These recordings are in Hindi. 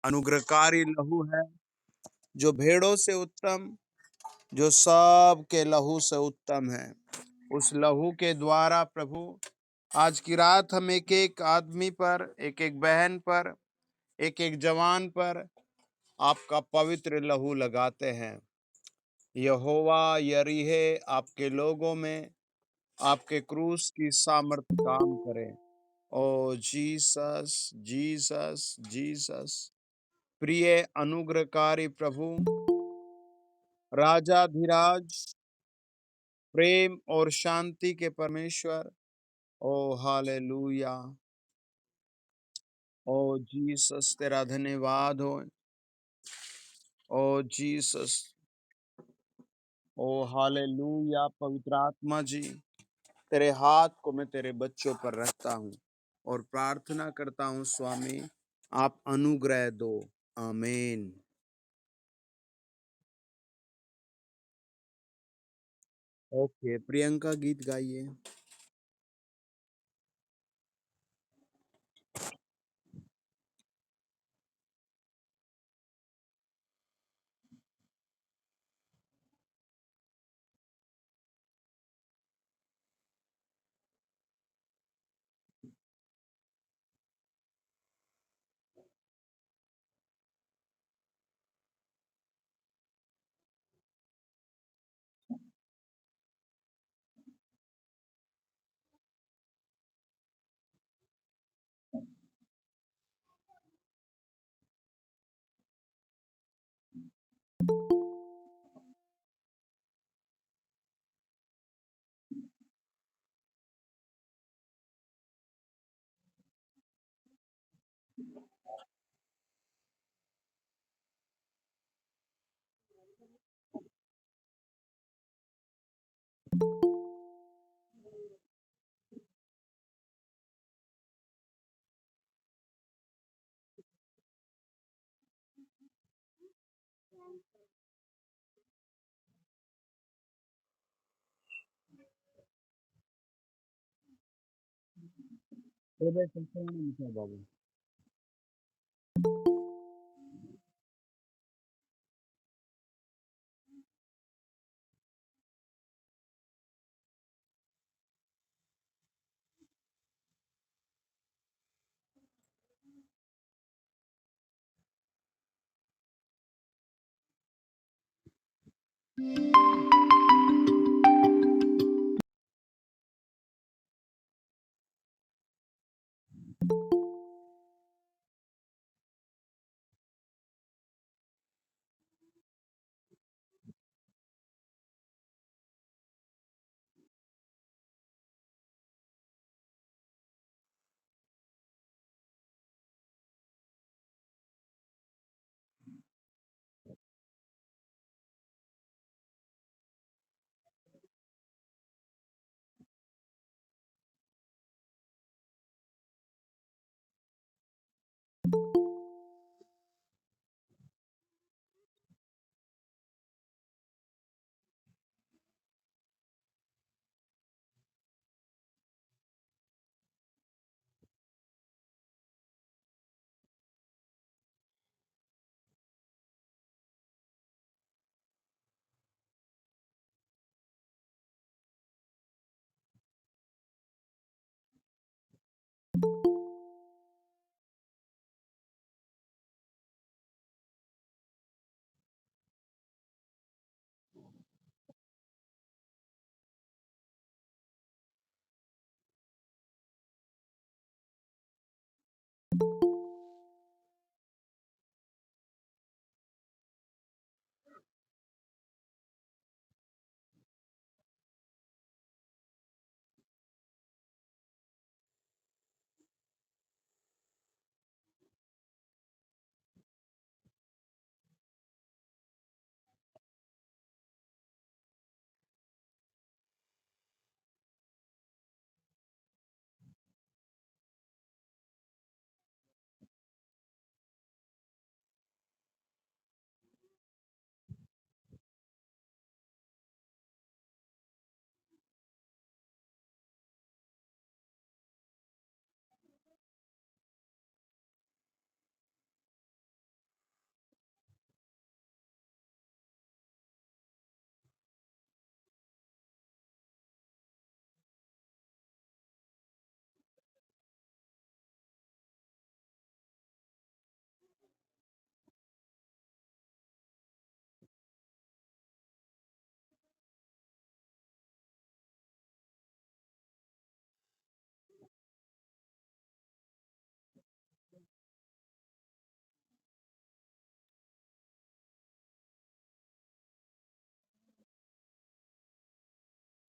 अनुग्रहकारी लहू है, जो भेड़ों से उत्तम, जो सब के लहू से उत्तम है। उस लहू के द्वारा प्रभु आज की रात हम एक एक आदमी पर, एक एक बहन पर, एक एक जवान पर आपका पवित्र लहू लगाते हैं। यहोवा यरीहे आपके लोगों में आपके क्रूस की सामर्थ काम करे। ओ जीसस, जीसस, जीसस। प्रिय अनुग्रहकारी प्रभु, राजाधिराज, प्रेम और शांति के परमेश्वर, ओ हालेलुया। ओ जीसस, तेरा धन्यवाद हो। ओ जीसस, ओ हालेलुया। पवित्र आत्मा जी, तेरे हाथ को मैं तेरे बच्चों पर रखता हूँ और प्रार्थना करता हूँ स्वामी, आप अनुग्रह दो। आमीन। ओके, प्रियंका गीत गाइए। बाबू।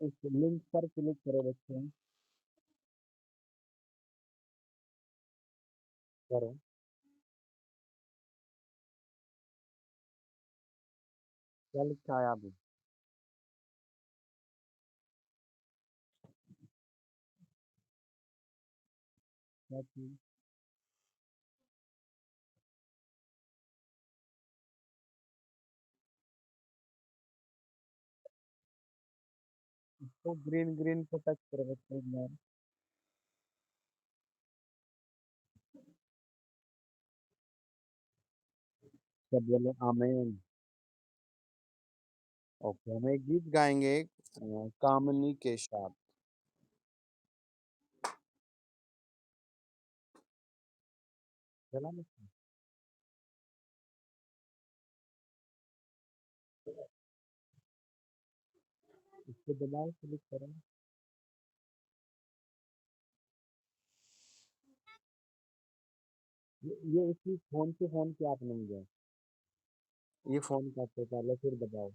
इस लिंक पर क्लिक करो बच्चे। करो। क्या लिखा है अभी? क्या चीज? तो ग्रीन ग्रीन पे टच करो बच्चे यार। सब बोले आमीन। ओके, हम एक गीत गाएंगे, कामनी के साथ। चला ना? इसको दबाओ, क्लिक करो। ये इसी फोन से फोन किया आपने मुझे। ये फोन करते पहले फिर दबाओ।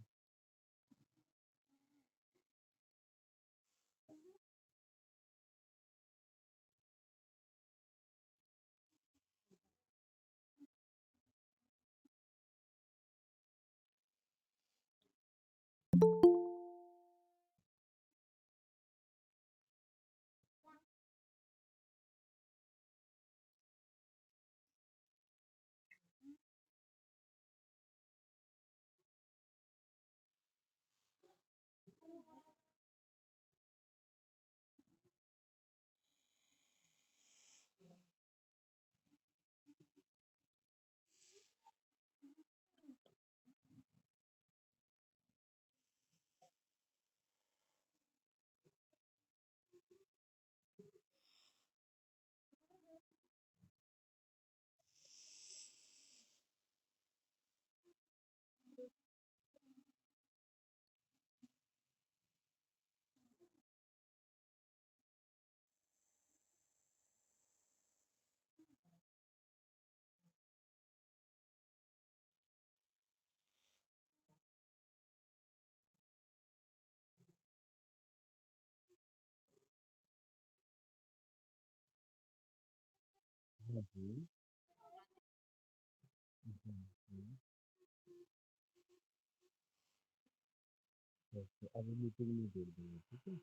हम्म, हम्म, ओके, अभी मीटिंग में जोड़ देंगे, ठीक है।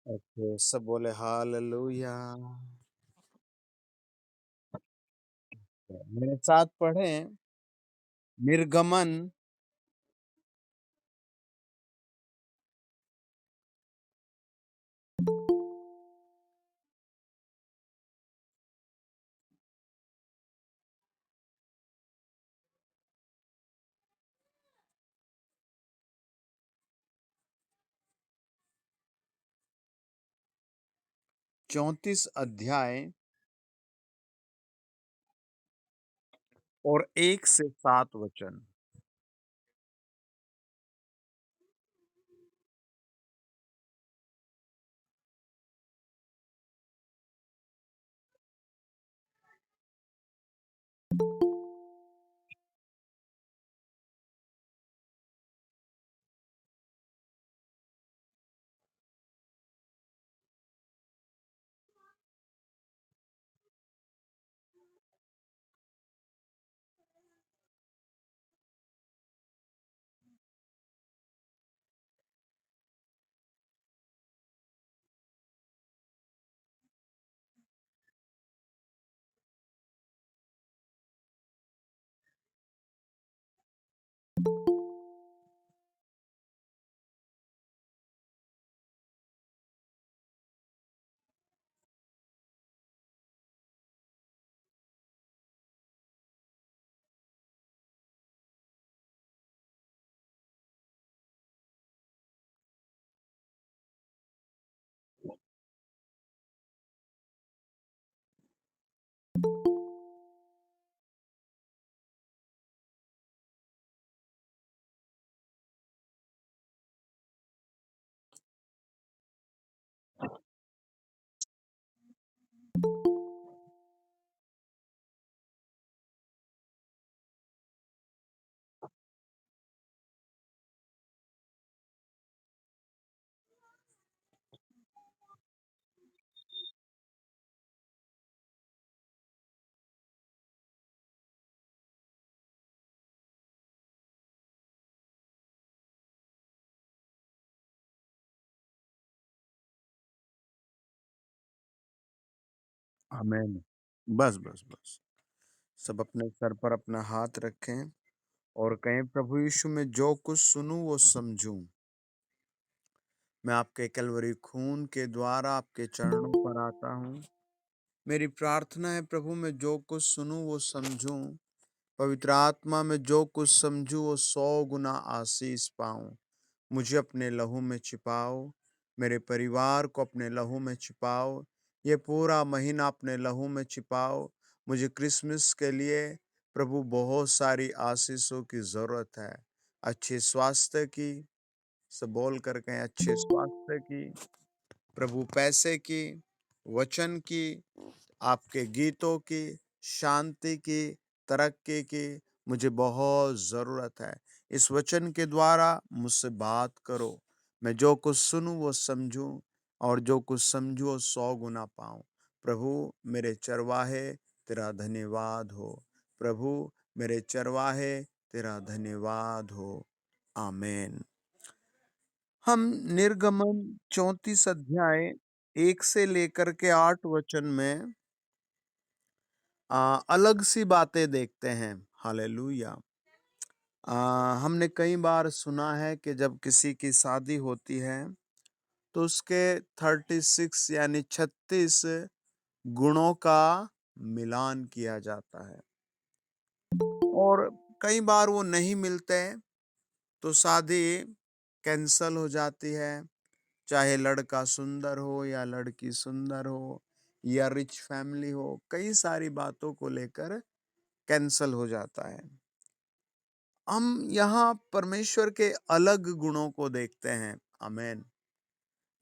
ओके, सब बोले हालेलुया। मेरे साथ पढ़े, निर्गमन 34 अध्याय और 1 से 7 वचन। आमीन। बस, बस, बस। सब अपने सर पर अपना हाथ रखें और कहें, प्रभु यीशु मैं जो कुछ सुनूँ वो समझूँ। मैं आपके कलवरी खून के द्वारा आपके चरणों पर आता हूँ। मेरी प्रार्थना है प्रभु मैं जो कुछ सुनूँ वो समझूँ। पवित्र आत्मा में जो कुछ समझूँ वो 100 गुना आशीष पाऊँ। मुझे अपने लहू में छिपाओ, मेरे परिवार को अपने लहू में छिपाओ, ये पूरा महीना अपने लहू में छिपाओ। मुझे क्रिसमस के लिए प्रभु बहुत सारी आशीषों की ज़रूरत है। अच्छे स्वास्थ्य की, सब बोल कर कहें अच्छे स्वास्थ्य की, प्रभु पैसे की, वचन की, आपके गीतों की, शांति की, तरक्की की मुझे बहुत ज़रूरत है। इस वचन के द्वारा मुझसे बात करो। मैं जो कुछ सुनूँ वो समझूँ और जो कुछ समझूँ वो 100 गुना पाऊँ। प्रभु मेरे चरवाहे तेरा धन्यवाद हो। प्रभु मेरे चरवाहे तेरा धन्यवाद हो। आमीन। हम निर्गमन 34 अध्याय 1 से लेकर के 8 वचन में अलग सी बातें देखते हैं। हालेलुया। हमने कई बार सुना है कि जब किसी की शादी होती है तो उसके 36 यानी 36 गुणों का मिलान किया जाता है और कई बार वो नहीं मिलते तो शादी कैंसल हो जाती है। चाहे लड़का सुंदर हो या लड़की सुंदर हो या रिच फैमिली हो, कई सारी बातों को लेकर कैंसल हो जाता है। हम यहाँ परमेश्वर के अलग गुणों को देखते हैं। आमीन।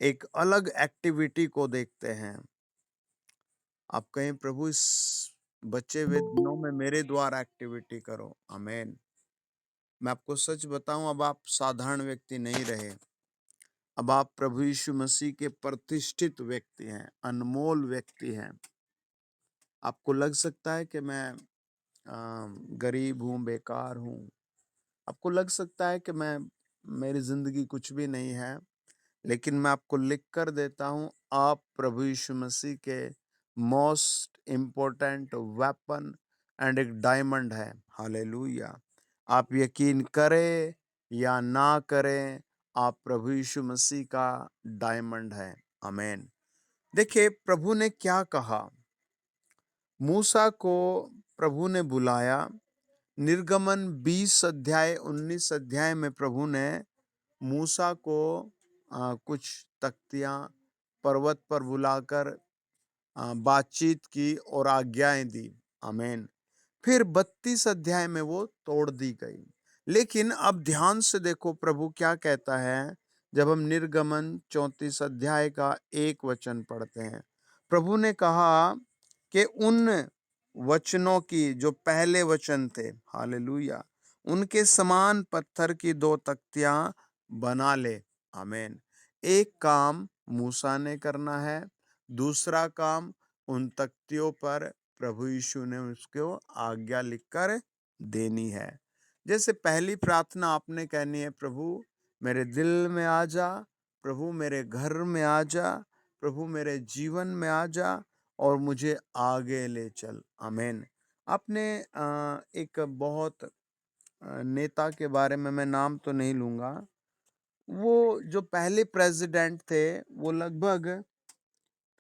एक अलग एक्टिविटी को देखते हैं। आप कहें प्रभु इस बचे हुए दिनों में मेरे द्वारा एक्टिविटी करो। आमीन। मैं आपको सच बताऊं, अब आप साधारण व्यक्ति नहीं रहे। अब आप प्रभु यीशु मसीह के प्रतिष्ठित व्यक्ति हैं, अनमोल व्यक्ति हैं। आपको लग सकता है कि मैं गरीब हूँ, बेकार हूँ। आपको लग सकता है कि मेरी जिंदगी कुछ भी नहीं है, लेकिन मैं आपको लिख कर देता हूँ, आप प्रभु यीशु मसीह के मोस्ट इम्पोर्टेंट वेपन एंड एक डायमंड है। हालेलुया। आप यकीन करें या ना करें, आप प्रभु यीशु मसीह का डायमंड है। आमीन। देखिए प्रभु ने क्या कहा। मूसा को प्रभु ने बुलाया। निर्गमन 20 अध्याय 19 अध्याय में प्रभु ने मूसा को कुछ तख्तियां पर्वत पर बुलाकर बातचीत की और आज्ञाएं दी। आमीन। फिर 32 अध्याय में वो तोड़ दी गई। लेकिन अब ध्यान से देखो प्रभु क्या कहता है। जब हम निर्गमन 34 अध्याय का 1 वचन पढ़ते हैं, प्रभु ने कहा कि उन वचनों की जो पहले वचन थे, हालेलुया, उनके समान पत्थर की 2 तख्तियां बना ले। आमीन। एक काम मूसा ने करना है, दूसरा काम उन तख्तियों पर प्रभु यीशु ने उसको आज्ञा लिखकर देनी है। जैसे पहली प्रार्थना आपने कहनी है, प्रभु मेरे दिल में आ जा, प्रभु मेरे घर में आ जा, प्रभु मेरे जीवन में आ जा और मुझे आगे ले चल। आमीन। आपने एक बहुत नेता के बारे में, मैं नाम तो नहीं लूंगा, वो जो पहले प्रेसिडेंट थे, वो लगभग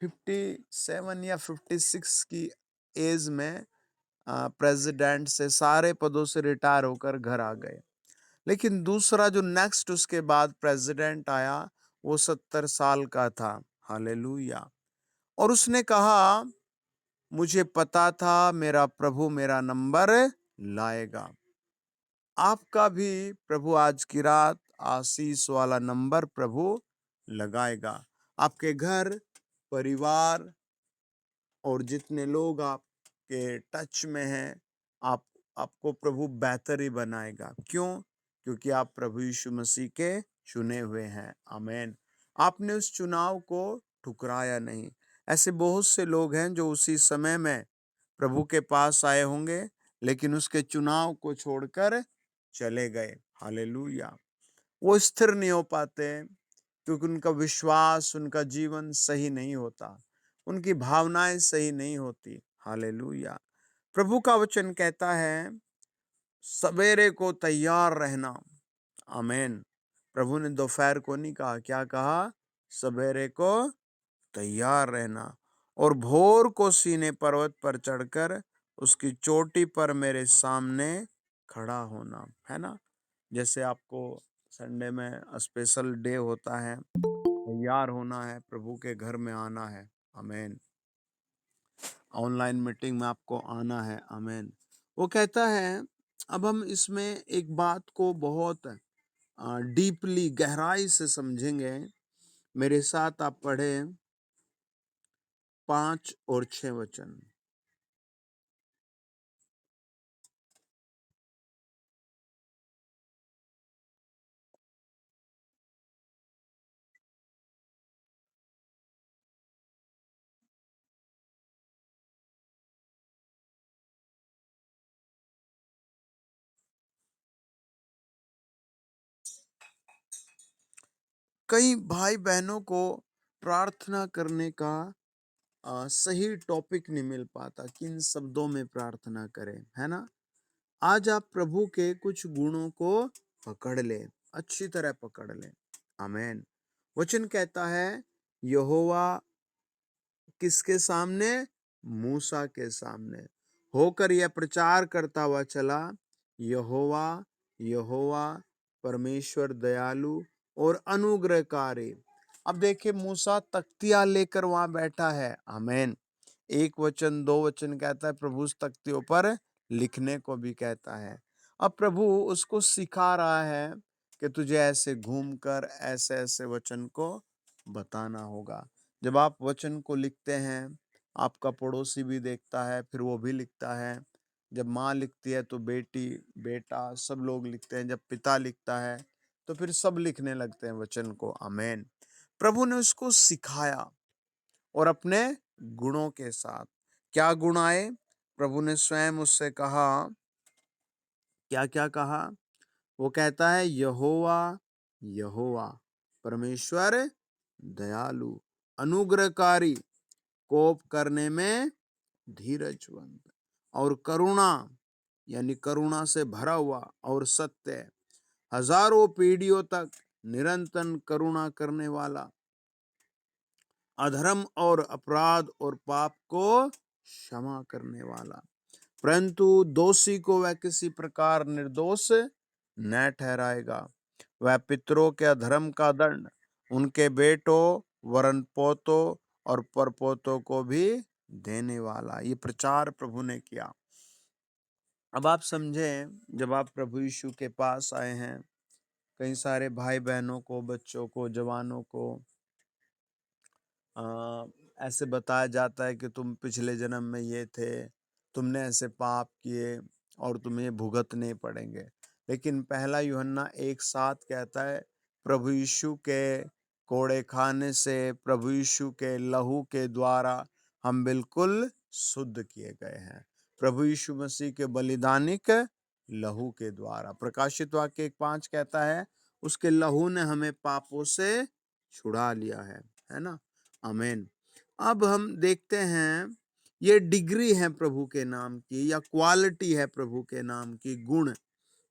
57 या 56 की एज में प्रेसिडेंट से, सारे पदों से रिटायर होकर घर आ गए। लेकिन दूसरा जो नेक्स्ट उसके बाद प्रेसिडेंट आया, वो 70 साल का था। हालेलुया। और उसने कहा, मुझे पता था मेरा प्रभु मेरा नंबर लाएगा। आपका भी प्रभु आज की रात आशीष वाला नंबर प्रभु लगाएगा। आपके घर परिवार और जितने लोग आपके टच में हैं, आपको प्रभु बेहतर ही बनाएगा। क्यों? क्योंकि आप प्रभु यीशु मसीह के चुने हुए हैं। आमीन। आपने उस चुनाव को ठुकराया नहीं। ऐसे बहुत से लोग हैं जो उसी समय में प्रभु के पास आए होंगे, लेकिन उसके चुनाव को छोड़कर चले गए। हालेलुया। वो स्थिर नहीं हो पाते क्योंकि उनका विश्वास, उनका जीवन सही नहीं होता, उनकी भावनाएं सही नहीं होती। हालेलुया। प्रभु का वचन कहता है, सवेरे को तैयार रहना। आमीन। प्रभु ने दोपहर को नहीं कहा, क्या कहा? सवेरे को तैयार रहना और भोर को सीने पर्वत पर चढ़कर उसकी चोटी पर मेरे सामने खड़ा होना। है ना? जैसे आपको संडे में स्पेशल डे होता है, तैयार होना है, प्रभु के घर में आना है। आमीन। ऑनलाइन मीटिंग में आपको आना है। आमीन। वो कहता है, अब हम इसमें एक बात को बहुत डीपली, गहराई से समझेंगे। मेरे साथ आप पढ़े 5 और 6 वचन। कई भाई बहनों को प्रार्थना करने का सही टॉपिक नहीं मिल पाता, किन शब्दों में प्रार्थना करें। है ना? आज आप प्रभु के कुछ गुणों को पकड़ ले, अच्छी तरह पकड़ ले। आमीन। वचन कहता है, यहोवा किसके सामने? मूसा के सामने होकर यह प्रचार करता हुआ चला, यहोवा यहोवा परमेश्वर दयालु और अनुग्रहकारी। अब देखिए, मूसा तख्तियां लेकर वहां बैठा है। आमीन। 1 वचन 2 वचन कहता है, प्रभु उस तख्तियों पर लिखने को भी कहता है। अब प्रभु उसको सिखा रहा है कि तुझे ऐसे घूमकर ऐसे ऐसे वचन को बताना होगा। जब आप वचन को लिखते हैं, आपका पड़ोसी भी देखता है, फिर वो भी लिखता है। जब माँ लिखती है तो बेटी, बेटा, सब लोग लिखते हैं। जब पिता लिखता है तो फिर सब लिखने लगते हैं वचन को। आमीन। प्रभु ने उसको सिखाया और अपने गुणों के साथ। क्या गुण आए? प्रभु ने स्वयं उससे कहा, क्या क्या कहा? वो कहता है, यहोवा यहोवा परमेश्वर दयालु, अनुग्रहकारी, कोप करने में धीरजवंत और करुणा, यानी करुणा से भरा हुआ और सत्य, हजारों पीढ़ियों तक निरंतर करुणा करने वाला, अधर्म और अपराध और पाप को क्षमा करने वाला, परंतु दोषी को वह किसी प्रकार निर्दोष न ठहराएगा। वह पितरों के अधर्म का दंड उनके बेटों वरन पोतों और परपोतों को भी देने वाला। ये प्रचार प्रभु ने किया। अब आप समझें, जब आप प्रभु यीशु के पास आए हैं, कई सारे भाई बहनों को, बच्चों को, जवानों को अ, ऐसे बताया जाता है कि तुम पिछले जन्म में ये थे, तुमने ऐसे पाप किए और तुम्हें ये भुगतने पड़ेंगे। लेकिन पहला यूहन्ना 1:7 कहता है, प्रभु यीशु के कोड़े खाने से, प्रभु यीशु के लहू के द्वारा हम बिल्कुल शुद्ध किए गए हैं। प्रभु यीशु मसीह के बलिदानिक लहू के द्वारा। प्रकाशित वाक्य 1:5 कहता है, उसके लहू ने हमें पापों से छुड़ा लिया है ना। आमीन। अब हम देखते हैं, ये डिग्री है प्रभु के नाम की, या क्वालिटी है प्रभु के नाम की, गुण।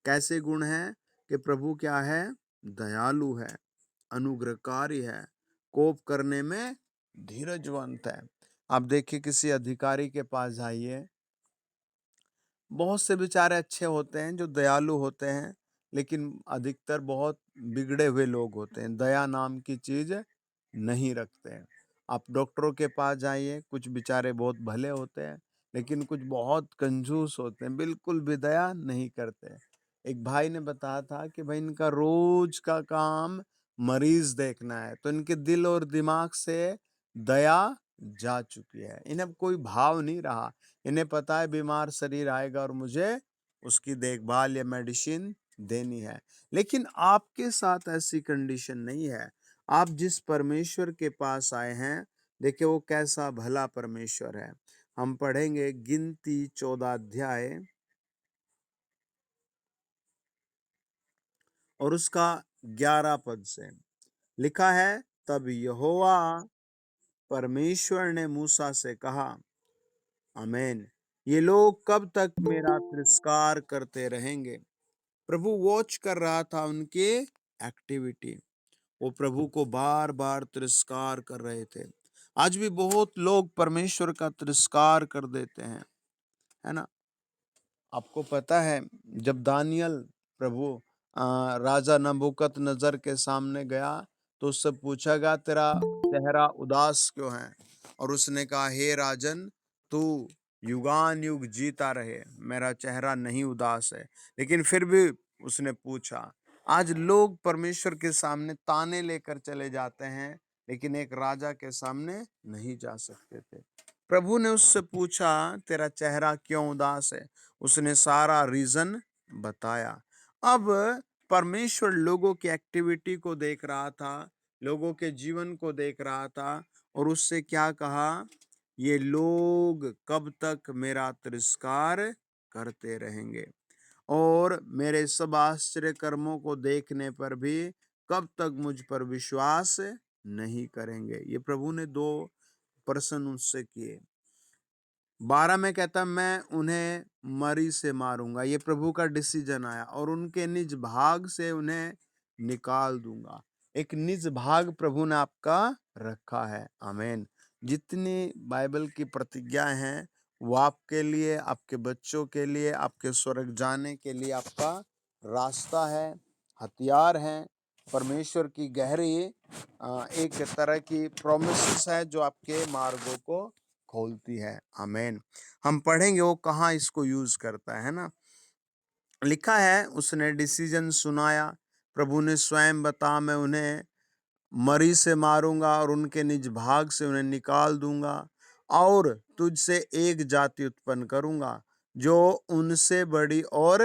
कैसे गुण है कि प्रभु क्या है? दयालु है, अनुग्रहकारी है, कोप करने में धीरजवंत है। आप देखिए, किसी अधिकारी के पास जाइए, बहुत से बेचारे अच्छे होते हैं जो दयालु होते हैं, लेकिन अधिकतर बहुत बिगड़े हुए लोग होते हैं, दया नाम की चीज नहीं रखते हैं। आप डॉक्टरों के पास जाइए, कुछ बेचारे बहुत भले होते हैं, लेकिन कुछ बहुत कंजूस होते हैं, बिल्कुल भी दया नहीं करते। एक भाई ने बताया था कि भाई, इनका रोज का काम मरीज देखना है, तो इनके दिल और दिमाग से दया जा चुकी है। इन्हें कोई भाव नहीं रहा। इन्हें पता है बीमार शरीर आएगा और मुझे उसकी देखभाल या मेडिसिन देनी है। लेकिन आपके साथ ऐसी कंडीशन नहीं है। आप जिस परमेश्वर के पास आए हैं, देखिए वो कैसा भला परमेश्वर है। हम पढ़ेंगे गिनती 14 अध्याय और उसका 11 पद से लिखा है, तब यहोवा परमेश्वर ने मूसा से कहा, आमीन, ये लोग कब तक मेरा तिरस्कार करते रहेंगे? प्रभु वॉच कर रहा था उनके एक्टिविटी। वो प्रभु को बार बार तिरस्कार कर रहे थे। आज भी बहुत लोग परमेश्वर का तिरस्कार कर देते हैं, है ना। आपको पता है, जब दानियल प्रभु राजा नबूकदनेस्सर के सामने गया, तो उससे पूछा गया, तेरा चेहरा उदास क्यों है? और उसने कहा, हे राजन, तू युगान युग जीता रहे, मेरा चेहरा नहीं उदास है। लेकिन फिर भी उसने पूछा। आज लोग परमेश्वर के सामने ताने लेकर चले जाते हैं, लेकिन एक राजा के सामने नहीं जा सकते थे। प्रभु ने उससे पूछा, तेरा चेहरा क्यों उदास है? उसने सारा रीजन बताया। अब परमेश्वर लोगों की एक्टिविटी को देख रहा था, लोगों के जीवन को देख रहा था, और उससे क्या कहा, ये लोग कब तक मेरा तिरस्कार करते रहेंगे और मेरे सब आश्चर्य कर्मों को देखने पर भी कब तक मुझ पर विश्वास नहीं करेंगे? ये प्रभु ने 2 प्रश्न उससे किए। 12 में कहता, मैं उन्हें मरी से मारूंगा। ये प्रभु का डिसीजन आया, और उनके निज भाग से उन्हें निकाल दूंगा। एक निज भाग प्रभु ने आपका रखा है। आमीन। जितनी बाइबल की प्रतिज्ञाएं हैं, वो आपके लिए, आपके बच्चों के लिए, आपके स्वर्ग जाने के लिए आपका रास्ता है, हथियार है। परमेश्वर की गहरी एक तरह की प्रोमिसेस है जो आपके मार्गों को खोलती है। आमीन। हम पढ़ेंगे वो कहाँ इसको यूज करता है ना। लिखा है, उसने डिसीजन सुनाया, प्रभु ने स्वयं बता, मैं उन्हें मरी से मारूंगा और उनके निज भाग से उन्हें निकाल दूंगा, और तुझसे एक जाति उत्पन्न करूंगा जो उनसे बड़ी और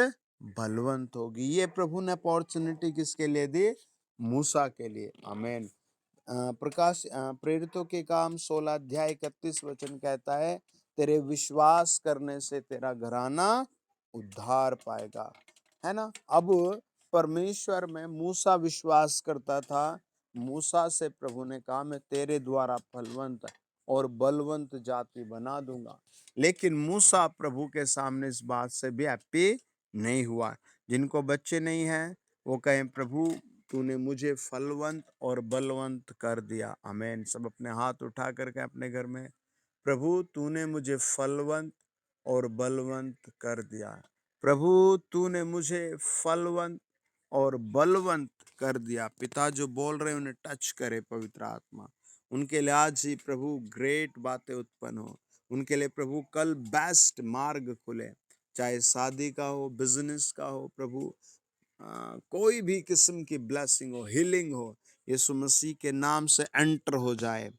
बलवंत होगी। ये प्रभु ने अपॉर्चुनिटी किसके लिए दी? मूसा के लिए। आमीन। प्रेरितों के काम 16 अध्याय 31 वचन कहता है, तेरे विश्वास करने से तेरा घराना उद्धार पाएगा, है ना। अब परमेश्वर में मूसा विश्वास करता था। मूसा से प्रभु ने कहा, मैं तेरे द्वारा फलवंत और बलवंत जाति बना दूंगा। लेकिन मूसा प्रभु के सामने इस बात से भी हैप्पी नहीं हुआ। जिनको बच्चे नहीं हैं, वो कहें, प्रभु तूने मुझे फलवंत और बलवंत कर दिया। आमीन। सब अपने हाथ उठा करके अपने घर में, प्रभु तूने मुझे फलवंत और बलवंत कर दिया। प्रभु तूने मुझे फलवंत और बलवंत कर दिया। पिता जो बोल रहे हैं, उन्हें टच करे पवित्र आत्मा, उनके लिए आज ही प्रभु ग्रेट बातें उत्पन्न हो। उनके लिए प्रभु कल बेस्ट मार्ग खुले, चाहे शादी का हो, बिजनेस का हो प्रभु, कोई भी किस्म की ब्लेसिंग हो, हीलिंग हो, यीशु मसीह के नाम से एंटर हो जाए।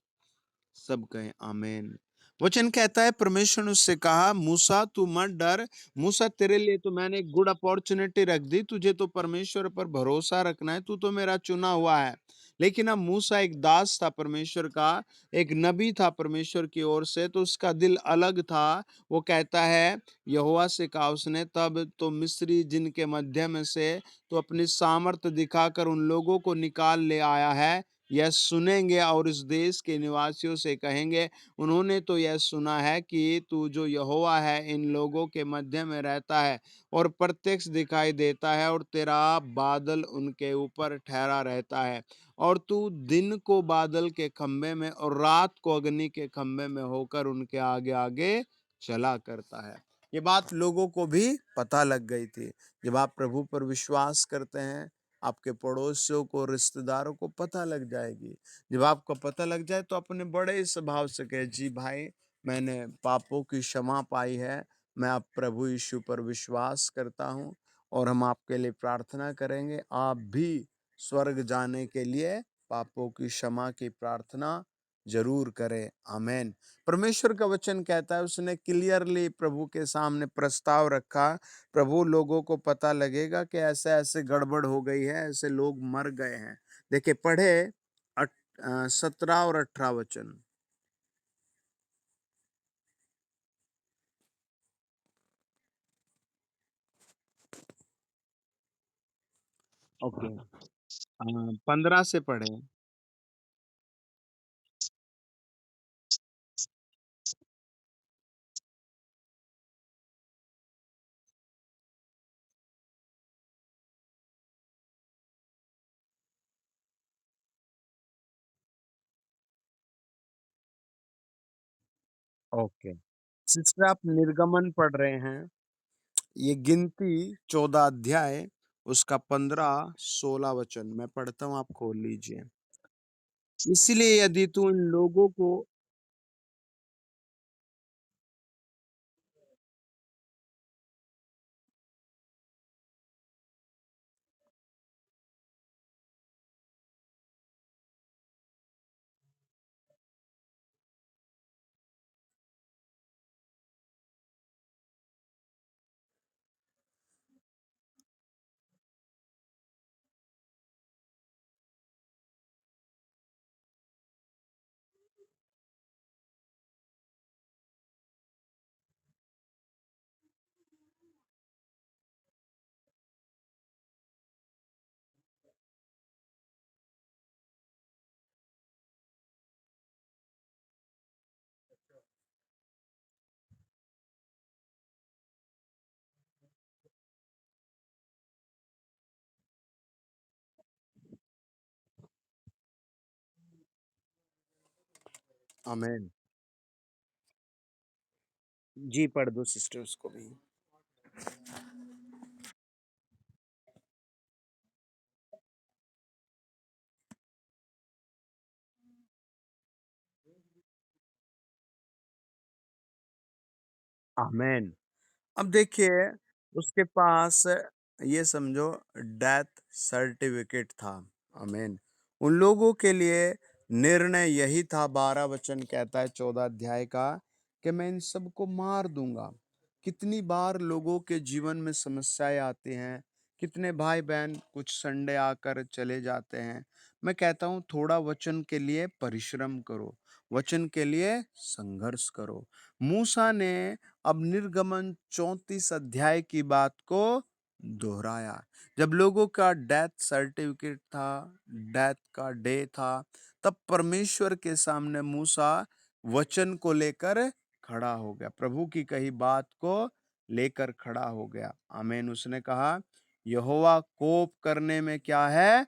सब कहें आमीन। वचन कहता है, परमेश्वर ने उससे कहा, मूसा तू मत डर। मूसा तेरे लिए तो मैंने एक गुड अपॉर्चुनिटी रख दी, तुझे तो परमेश्वर पर भरोसा रखना है, तू तो मेरा चुना हुआ है। लेकिन अब मूसा एक दास था परमेश्वर का, एक नबी था परमेश्वर की ओर से, तो उसका दिल अलग था। वो कहता है, यहोवा से कहा उसने, तब तो मिस्री जिनके मध्य में से तो अपनी सामर्थ दिखाकर उन लोगों को निकाल ले आया है, यह सुनेंगे और इस देश के निवासियों से कहेंगे, उन्होंने तो यह सुना है कि तू जो यहोवा है इन लोगों के मध्य में रहता है और प्रत्यक्ष दिखाई देता है, और तेरा बादल उनके ऊपर ठहरा रहता है, और तू दिन को बादल के खंभे में और रात को अग्नि के खंभे में होकर उनके आगे आगे चला करता है। ये बात लोगों को भी पता लग गई थी। जब आप प्रभु पर विश्वास करते हैं, आपके पड़ोसियों को, रिश्तेदारों को पता लग जाएगी। जब आपको पता लग जाए तो अपने बड़े स्वभाव से कहे, जी भाई, मैंने पापों की क्षमा पाई है, मैं अब प्रभु यीशु पर विश्वास करता हूँ, और हम आपके लिए प्रार्थना करेंगे। आप भी स्वर्ग जाने के लिए पापों की क्षमा की प्रार्थना जरूर करें। आमेन। परमेश्वर का वचन कहता है, उसने क्लियरली प्रभु के सामने प्रस्ताव रखा। प्रभु, लोगों को पता लगेगा कि ऐसे ऐसे गड़बड़ हो गई है, ऐसे लोग मर गए हैं। देखिए, पढ़े 17 और 18 वचन। ओके, 15 से पढ़े। ओके, सिस्टर आप निर्गमन पढ़ रहे हैं, ये गिनती 14 अध्याय, उसका 15-16 वचन मैं पढ़ता हूँ, आप खोल लीजिए। इसलिए यदि तू इन लोगों को, आमेन। जी पढ़ दो सिस्टर उसको भी। आमेन। अब देखिए, उसके पास, ये समझो, डेथ सर्टिफिकेट था। आमीन। उन लोगों के लिए निर्णय यही था, 12 वचन कहता है 14 अध्याय का, कि मैं इन सबको मार दूंगा। कितनी बार लोगों के जीवन में समस्याएं आती हैं, कितने भाई बहन कुछ संडे आकर चले जाते हैं। मैं कहता हूँ, थोड़ा वचन के लिए परिश्रम करो, वचन के लिए संघर्ष करो। मूसा ने अब निर्गमन 34 अध्याय की बात को दोहराया। जब लोगों का डेथ सर्टिफिकेट था, डेथ का डे था, तब परमेश्वर के सामने मूसा वचन को लेकर खड़ा हो गया, प्रभु की कही बात को लेकर खड़ा हो गया। आमीन। उसने कहा, यहोवा कोप करने में क्या है,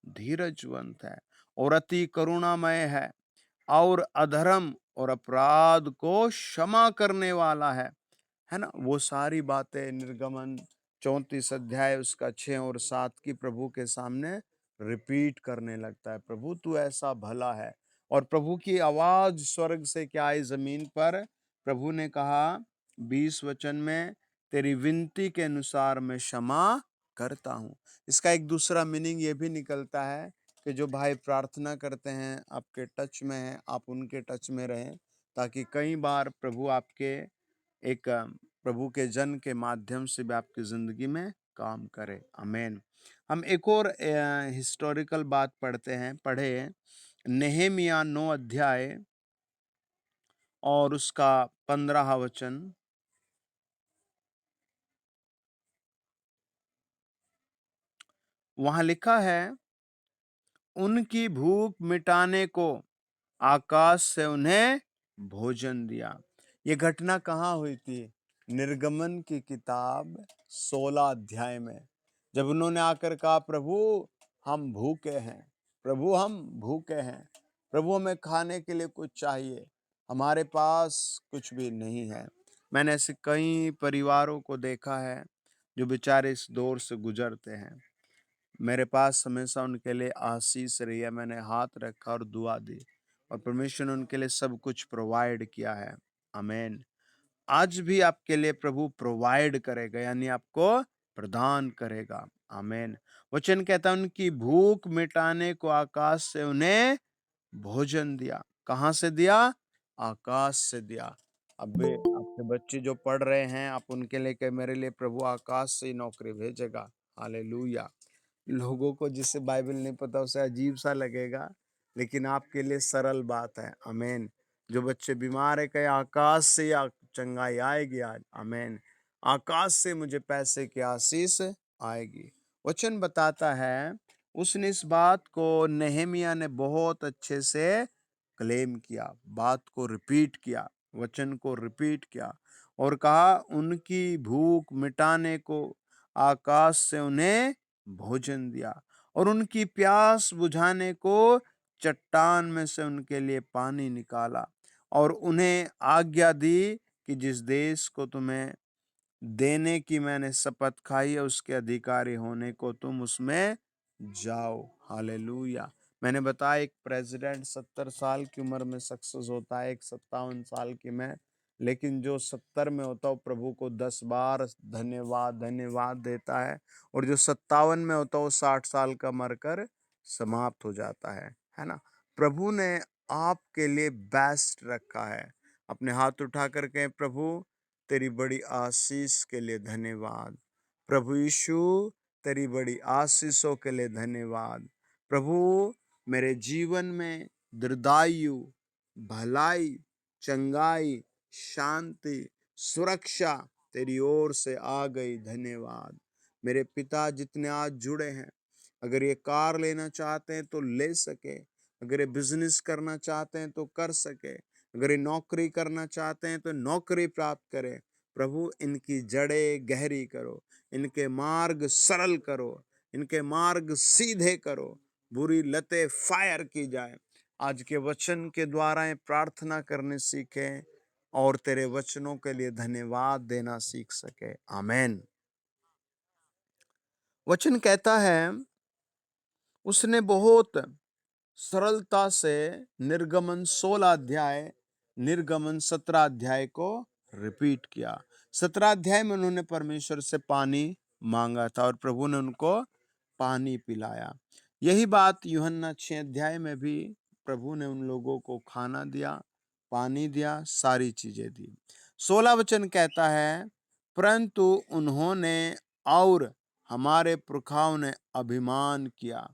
धीरजवंत है और अति करुणामय और अधर्म और अपराध को क्षमा करने वाला है ना। वो सारी बातें निर्गमन 34 अध्याय उसका 6 और 7 की प्रभु के सामने रिपीट करने लगता है। प्रभु तू ऐसा भला है, और प्रभु की आवाज स्वर्ग से क्या आई जमीन पर। प्रभु ने कहा 20 वचन में, तेरी विनती के अनुसार मैं क्षमा करता हूँ। इसका एक दूसरा मीनिंग ये भी निकलता है कि जो भाई प्रार्थना करते हैं, आपके टच में हैं, आप उनके टच में रहें, ताकि कई बार प्रभु आपके एक प्रभु के जन के माध्यम से भी आपकी जिंदगी में काम करे। आमीन। हम एक और हिस्टोरिकल बात पढ़े नेहेमिया 9 अध्याय और उसका 15 वचन। वहां लिखा है, उनकी भूख मिटाने को आकाश से उन्हें भोजन दिया। ये घटना कहाँ हुई थी? निर्गमन की किताब 16 अध्याय में, जब उन्होंने आकर कहा, प्रभु हम भूखे हैं, प्रभु हम भूखे हैं, प्रभु हमें खाने के लिए कुछ चाहिए, हमारे पास कुछ भी नहीं है। मैंने ऐसे कई परिवारों को देखा है जो बेचारे इस दौर से गुजरते हैं। मेरे पास हमेशा उनके लिए आशीष रही है। मैंने हाथ रखा और दुआ दी और परमेश्वर ने उनके लिए सब कुछ प्रोवाइड किया है। आमीन। आज भी आपके लिए प्रभु प्रोवाइड करेगा, यानी आपको प्रदान करेगा। आमीन। वचन कहता है, उनकी भूख मिटाने को आकाश से उन्हें भोजन दिया। कहाँ से दिया? आकाश से दिया। अब भी आपके बच्चे जो पढ़ रहे हैं, आप उनके लिए कहे, मेरे लिए प्रभु आकाश से ही नौकरी भेजेगा। हालेलुया। लोगों को जिससे बाइबल नहीं पता उसे अजीब सा लगेगा, लेकिन आपके लिए सरल बात है। आमीन। जो बच्चे बीमार है, कहे आकाश से चंगाई आएगी आज। आमीन। आकाश से मुझे पैसे की आशीष आएगी। वचन बताता है, उसने इस बात को नेहेमिया ने बहुत अच्छे से क्लेम किया, बात को रिपीट किया, वचन को रिपीट किया और कहा, उनकी भूख मिटाने को आकाश से उन्हें भोजन दिया और उनकी प्यास बुझाने को चट्टान में से उनके लिए पानी निकाला और उन्हें आज्ञा दी कि जिस देश को तुम्हें देने की मैंने शपथ खाई है, उसके अधिकारी होने को तुम उसमें जाओ। हालेलुया। मैंने बताया, एक प्रेसिडेंट 70 साल की उम्र में सक्सेस होता है, एक 57 साल की में, लेकिन जो 70 में होता है वो प्रभु को 10 बार धन्यवाद धन्यवाद देता है, और जो 57 में होता है वो 60 साल का मरकर समाप्त हो जाता है ना। प्रभु ने आपके लिए बेस्ट रखा है। अपने हाथ उठा कर कहें, प्रभु तेरी बड़ी आशीष के लिए धन्यवाद। प्रभु यीशु, तेरी बड़ी आशीषों के लिए धन्यवाद। प्रभु, मेरे जीवन में दीर्घायु, भलाई, चंगाई, शांति, सुरक्षा तेरी ओर से आ गई। धन्यवाद। मेरे पिता जितने आज जुड़े हैं, अगर ये कार लेना चाहते हैं तो ले सके, अगर ये बिजनेस करना चाहते हैं तो कर सके, अगर ये नौकरी करना चाहते हैं तो नौकरी प्राप्त करें। प्रभु, इनकी जड़ें गहरी करो, इनके मार्ग सरल करो, इनके मार्ग सीधे करो, बुरी लतें फायर की जाए। आज के वचन के द्वारा ये प्रार्थना करने सीखें और तेरे वचनों के लिए धन्यवाद देना सीख सके। आमीन। वचन कहता है, उसने बहुत सरलता से निर्गमन 16 अध्याय, निर्गमन 17 अध्याय को रिपीट किया। 17 अध्याय में उन्होंने परमेश्वर से पानी मांगा था और प्रभु ने उनको पानी पिलाया। यही बात यूहन्ना 6 अध्याय में भी प्रभु ने उन लोगों को खाना दिया, पानी दिया, सारी चीजें दी। 16 वचन कहता है, परंतु उन्होंने और हमारे पुरखाओं ने अभिमान किया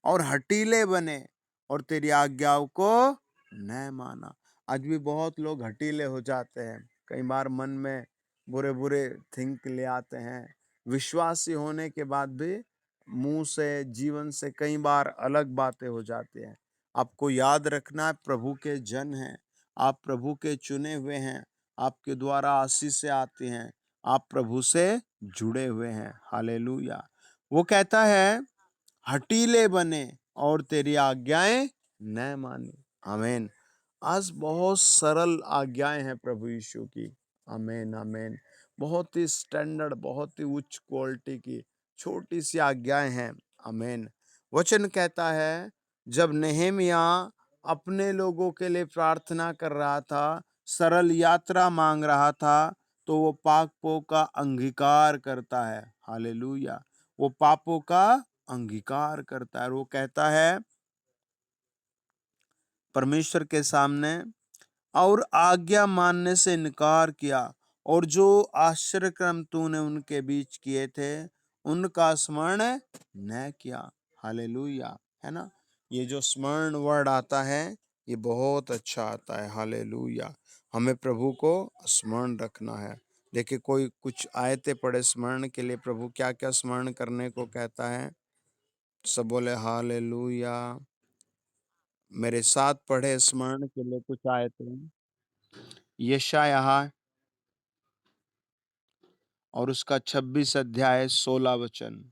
और हठीले बने और तेरी आज्ञाओं को न माना। आज भी बहुत लोग हठीले हो जाते हैं, कई बार मन में बुरे बुरे थिंक ले आते हैं। विश्वासी होने के बाद भी मुंह से, जीवन से कई बार अलग बातें हो जाती हैं। आपको याद रखना है, प्रभु के जन हैं, आप प्रभु के चुने हुए हैं, आपके द्वारा आशीष आती हैं, आप प्रभु से जुड़े हुए हैं। हालेलुया। वो कहता है, हठीले बने और तेरी आज्ञाएं न मानी। आमीन। आज बहुत सरल आज्ञाएं हैं प्रभु यीशु की। आमीन आमीन। बहुत ही स्टैंडर्ड, बहुत ही उच्च क्वालिटी की छोटी सी आज्ञाएं हैं। आमीन। वचन कहता है, जब नेहेमिया अपने लोगों के लिए प्रार्थना कर रहा था, सरल यात्रा मांग रहा था, तो वो पापों का अंगीकार करता है। हालेलुया! वो पापों का अंगीकार करता है और वो कहता है परमेश्वर के सामने, और आज्ञा मानने से इनकार किया, और जो आश्चर्यक्रम तूने उनके बीच किए थे उनका स्मरण न किया। हालेलुया! है ना? ये जो स्मरण वर्ड आता है ये बहुत अच्छा आता है। हालेलुया! हमें प्रभु को स्मरण रखना है। देखिए, कोई कुछ आयतें पढ़े स्मरण के लिए, प्रभु क्या क्या स्मरण करने को कहता है। सब बोले हालेलुया। मेरे साथ पढ़े स्मरण के लिए कुछ आयतें। यशायाह और उसका 26 अध्याय 16 वचन।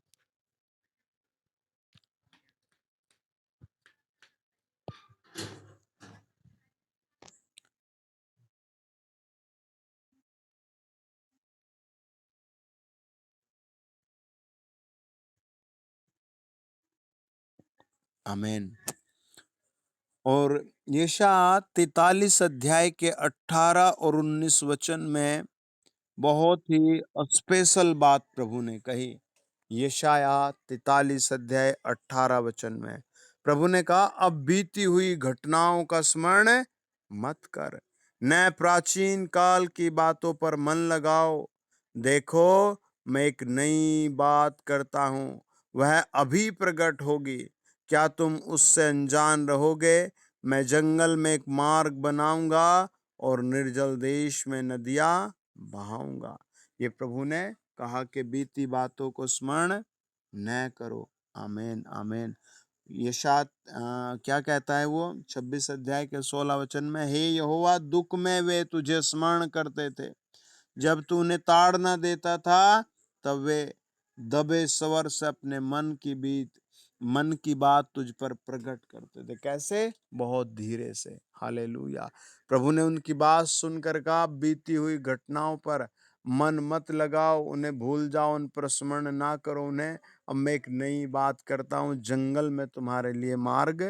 आमीन। और यशायाह 43 अध्याय के 18 और 19 वचन में बहुत ही स्पेशल बात प्रभु ने कही। यशायाह 43 अध्याय 18 वचन में प्रभु ने कहा, अब बीती हुई घटनाओं का स्मरण मत कर, न प्राचीन काल की बातों पर मन लगाओ। देखो, मैं एक नई बात करता हूँ, वह अभी प्रकट होगी, क्या तुम उससे अनजान रहोगे? मैं जंगल में एक मार्ग बनाऊंगा और निर्जल देश में नदियां बहाऊंगा। ये प्रभु ने कहा कि बीती बातों को स्मरण न करो। आमीन, आमीन। यशायाह क्या कहता है वो 26 अध्याय के 16 वचन में, हे यहोवा, दुख में वे तुझे स्मरण करते थे, जब तू उन्हें ताड़ न देता था, तब वे दबे स्वर से अपने मन की बात तुझ पर प्रकट करते थे। कैसे? बहुत धीरे से। हालेलुया! प्रभु ने उनकी बात सुनकर कहा, बीती हुई घटनाओं पर मन मत लगाओ, उन्हें भूल जाओ, उन पर स्मरण ना करो उन्हें। अब मैं एक नई बात करता हूँ, जंगल में तुम्हारे लिए मार्ग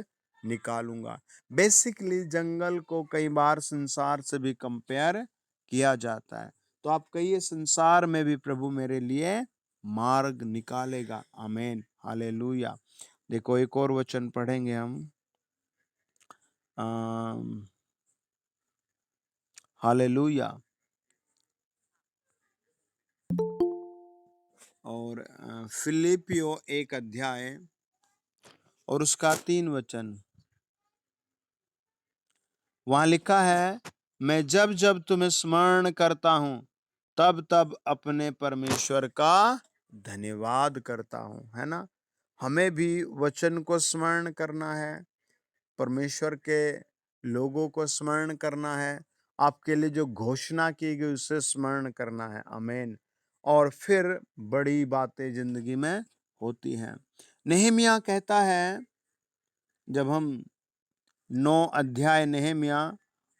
निकालूंगा। बेसिकली जंगल को कई बार संसार से भी कंपेयर किया जाता है। तो आप कहिए, संसार में भी प्रभु मेरे लिए मार्ग निकालेगा। आमीन, हालेलुया। देखो, एक और वचन पढ़ेंगे हम। हालेलुया। और फिलिपियो 1 अध्याय और उसका 3 वचन। वहां लिखा है, मैं जब जब तुम्हें स्मरण करता हूं, तब तब अपने परमेश्वर का धन्यवाद करता हूं। है ना? हमें भी वचन को स्मरण करना है, परमेश्वर के लोगों को स्मरण करना है, आपके लिए जो घोषणा की गई उसे स्मरण करना है। आमीन। और फिर बड़ी बातें जिंदगी में होती हैं। नेहमिया कहता है, जब हम 9 अध्याय नेहमिया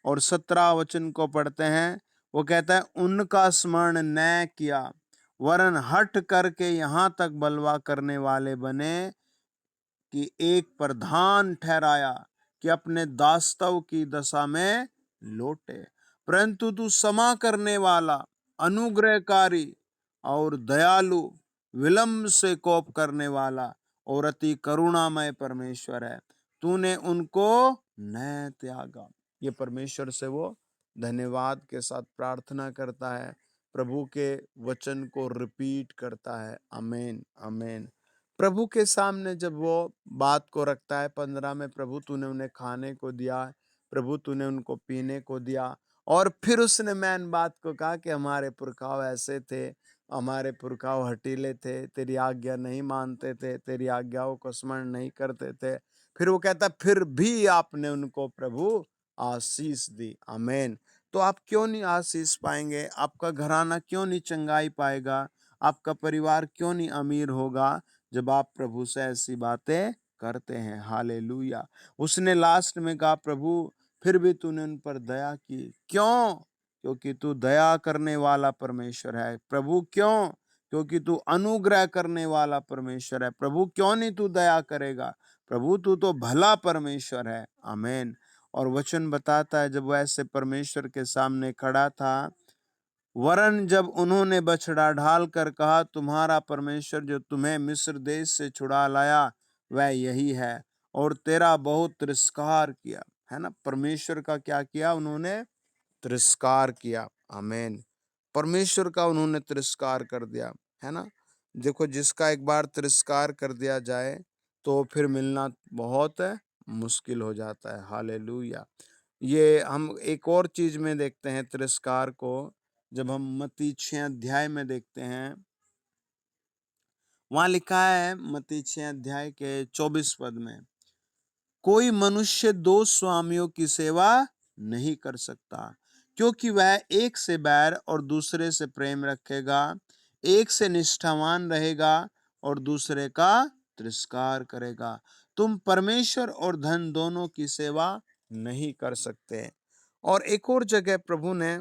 और 17 वचन को पढ़ते हैं, वो कहता है, उनका स्मरण न किया, वरन हट करके यहाँ तक बलवा करने वाले बने कि एक प्रधान ठहराया कि अपने दास्तव की दशा में लौटे। परंतु तू क्षमा करने वाला, अनुग्रहकारी और दयालु, विलंब से कोप करने वाला और अति करुणामय परमेश्वर है। तूने उनको न त्यागा। ये परमेश्वर से वो धन्यवाद के साथ प्रार्थना करता है, प्रभु के वचन को रिपीट करता है। आमीन, आमीन। प्रभु के सामने जब वो बात को रखता है, 15 में, प्रभु तूने उन्हें खाने को दिया, प्रभु तूने उनको पीने को दिया, और फिर उसने मैन बात को कहा कि हमारे पुरखाव ऐसे थे, हमारे पुरखाव हठीले थे, तेरी आज्ञा नहीं मानते थे, तेरी आज्ञाओं को स्मरण नहीं करते थे। फिर वो कहता, फिर भी आपने उनको प्रभु आशीष दी। आमीन। तो आप क्यों नहीं आशीष पाएंगे? आपका घराना क्यों नहीं चंगाई पाएगा? आपका परिवार क्यों नहीं अमीर होगा, जब आप प्रभु से ऐसी बातें करते हैं? हालेलुया। उसने लास्ट में कहा, प्रभु फिर भी तूने उन पर दया की। क्यों? क्योंकि तू दया करने वाला परमेश्वर है। प्रभु क्यों? क्योंकि तू अनुग्रह करने वाला परमेश्वर है। प्रभु क्यों नहीं तू दया करेगा? प्रभु तू तो भला परमेश्वर है। आमीन। और वचन बताता है जब वह ऐसे परमेश्वर के सामने खड़ा था, वरन जब उन्होंने बछड़ा ढाल कर कहा, तुम्हारा परमेश्वर जो तुम्हें मिस्र देश से छुड़ा लाया वह यही है, और तेरा बहुत तिरस्कार किया। है ना, परमेश्वर का क्या किया उन्होंने? तिरस्कार किया। आमीन। परमेश्वर का उन्होंने तिरस्कार कर दिया। है ना, देखो जिसका एक बार तिरस्कार कर दिया जाए तो फिर मिलना बहुत मुश्किल हो जाता है। हालेलुया। ये हम एक और चीज में देखते हैं तिरस्कार को, जब हम मत्ती 6 अध्याय में देखते हैं, वहां लिखा है मत्ती 6 अध्याय के 24 पद में, कोई मनुष्य दो स्वामियों की सेवा नहीं कर सकता, क्योंकि वह एक से बैर और दूसरे से प्रेम रखेगा, एक से निष्ठावान रहेगा और दूसरे का तिरस्कार करेगा। तुम परमेश्वर और धन दोनों की सेवा नहीं कर सकते। और एक और जगह प्रभु ने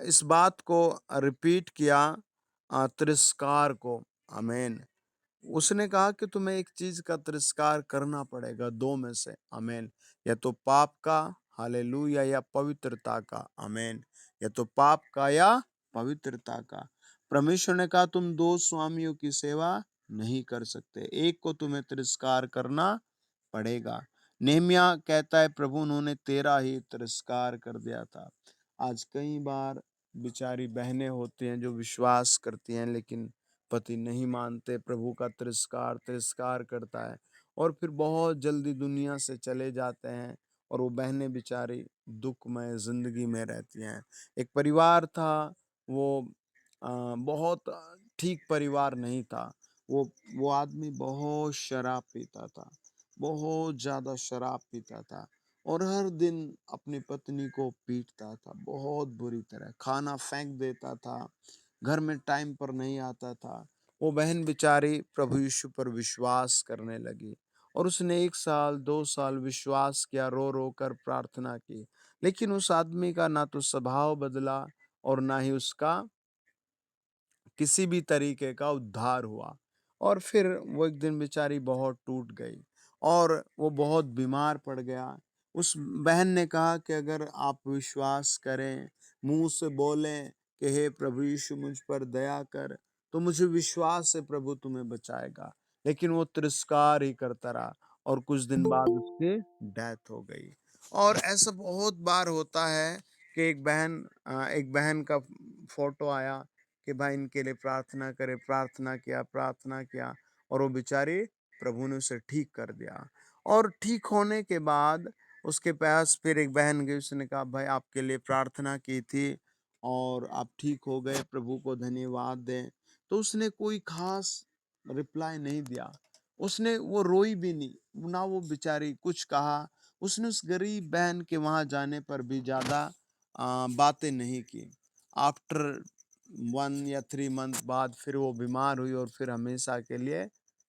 इस बात को रिपीट किया, तिरस्कार को। आमीन। उसने कहा कि तुम्हें एक चीज का तिरस्कार करना पड़ेगा, दो में से। आमीन। या तो पाप का, हालेलुया, या पवित्रता का। आमीन। या तो पाप का या पवित्रता का। परमेश्वर ने कहा तुम दो स्वामियों की सेवा नहीं कर सकते, एक को तुम्हें तिरस्कार करना पड़ेगा। नेहमिया कहता है प्रभु उन्होंने तेरा ही तिरस्कार कर दिया था। आज कई बार बिचारी बहनें होती हैं जो विश्वास करती हैं, लेकिन पति नहीं मानते, प्रभु का तिरस्कार तिरस्कार करता है, और फिर बहुत जल्दी दुनिया से चले जाते हैं, और वो बहनें बिचारी दुखमय जिंदगी में रहती हैं। एक परिवार था, वो बहुत ठीक परिवार नहीं था। वो आदमी बहुत शराब पीता था, बहुत ज्यादा शराब पीता था, और हर दिन अपनी पत्नी को पीटता था बहुत बुरी तरह, खाना फेंक देता था, घर में टाइम पर नहीं आता था। वो बहन बेचारी प्रभु यीशु पर विश्वास करने लगी, और उसने 1 साल 2 साल विश्वास किया, रो रो कर प्रार्थना की, लेकिन उस आदमी का ना तो स्वभाव बदला और ना ही उसका किसी भी तरीके का उद्धार हुआ। और फिर वो एक दिन बेचारी बहुत टूट गई, और वो बहुत बीमार पड़ गया। उस बहन ने कहा कि अगर आप विश्वास करें, मुंह से बोलें कि हे प्रभु यीशु मुझ पर दया कर, तो मुझे विश्वास है प्रभु तुम्हें बचाएगा। लेकिन वो तिरस्कार ही करता रहा, और कुछ दिन बाद उसकी डेथ हो गई। और ऐसा बहुत बार होता है कि एक बहन का फोटो आया कि भाई इनके लिए प्रार्थना करे, प्रार्थना किया, और वो बेचारी प्रभु ने उसे ठीक कर दिया। और ठीक होने के बाद उसके पास फिर एक बहन गई, उसने कहा भाई आपके लिए प्रार्थना की थी और आप ठीक हो गए, प्रभु को धन्यवाद दें। तो उसने कोई खास रिप्लाई नहीं दिया, वो रोई भी नहीं, ना वो बेचारी कुछ कहा। उसने उस गरीब बहन के वहां जाने पर भी ज्यादा बातें नहीं की। आफ्टर 1 या 3 मंथ बाद फिर वो बीमार हुई, और फिर हमेशा के लिए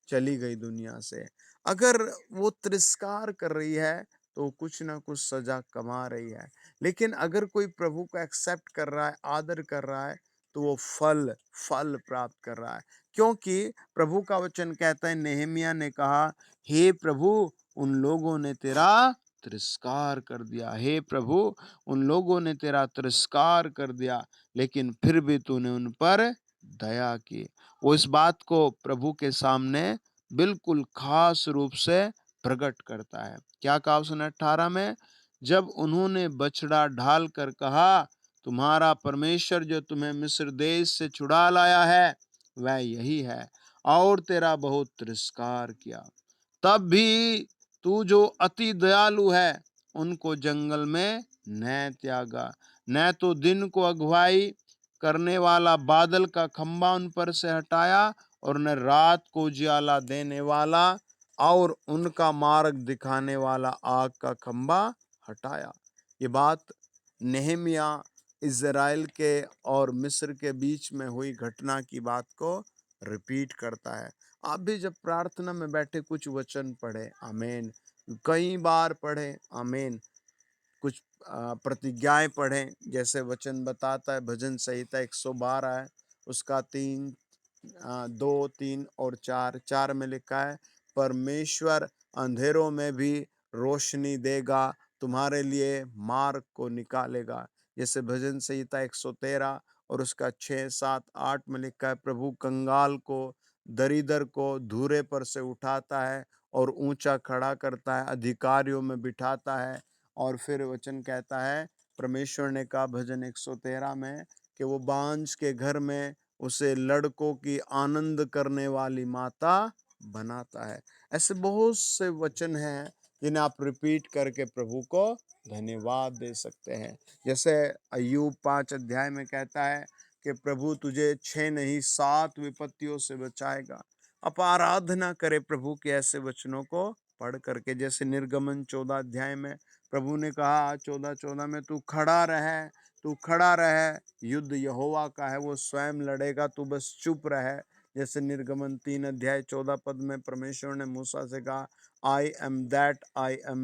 चली गई दुनिया से। अगर वो तिरस्कार कर रही है तो कुछ ना कुछ सजा कमा रही है, लेकिन अगर कोई प्रभु को एक्सेप्ट कर रहा है, आदर कर रहा है, तो वो फल फल प्राप्त कर रहा है। क्योंकि प्रभु का वचन कहता है, नेहमिया ने कहा, हे प्रभु उन लोगों ने तेरा तिरस्कार कर दिया, हे प्रभु उन लोगों ने तेरा तिरस्कार कर दिया, लेकिन फिर भी तूने उन पर दया की। वो इस बात को प्रभु के सामने बिल्कुल खास रूप से प्रकट करता है। क्या कहा उसने 18 में, जब उन्होंने बछड़ा ढाल कर कहा, तुम्हारा परमेश्वर जो तुम्हें मिस्र देश से छुड़ा लाया है वह यही है, और तेरा बहुत तिरस्कार किया, तब भी तू जो अति दयालु है उनको जंगल में न त्यागा, न तो दिन को अगुवाई करने वाला बादल का खंबा उन पर से हटाया, और न रात को उजियाला देने वाला और उनका मार्ग दिखाने वाला आग का खंबा हटाया। ये बात नेहमिया इज़राइल के और मिस्र के बीच में हुई घटना की बात को रिपीट करता है। आप भी जब प्रार्थना में बैठे कुछ वचन पढ़े, आमीन, कई बार पढ़े, आमीन, कुछ प्रतिज्ञाएं पढ़ें, जैसे वचन बताता है भजन संहिता 112 है, उसका 2, 3 और 4 में लिखा है, परमेश्वर अंधेरों में भी रोशनी देगा, तुम्हारे लिए मार्ग को निकालेगा। जैसे भजन संहिता 113 और उसका 6, 7, 8 में लिखा है, प्रभु कंगाल को, दरिद्र को धूरे पर से उठाता है और ऊंचा खड़ा करता है, अधिकारियों में बिठाता है। और फिर वचन कहता है, परमेश्वर ने कहा भजन 113 में कि वो बांझ के घर में उसे लड़कों की आनंद करने वाली माता बनाता है। ऐसे बहुत से वचन हैं जिन्हें आप रिपीट करके प्रभु को धन्यवाद दे सकते हैं। जैसे अय्यूब 5 अध्याय में कहता है कि प्रभु तुझे 6 नहीं 7 विपत्तियों से बचाएगा। आप आराधना करें प्रभु के ऐसे वचनों को पढ़ करके। जैसे निर्गमन 14 अध्याय में प्रभु ने कहा 14:14 में, तू खड़ा रहे, युद्ध यहोवा का है, वो स्वयं लड़ेगा, तू बस चुप रहे। जैसे निर्गमन 3 अध्याय 14 पद में परमेश्वर ने मूसा से कहा, आई एम,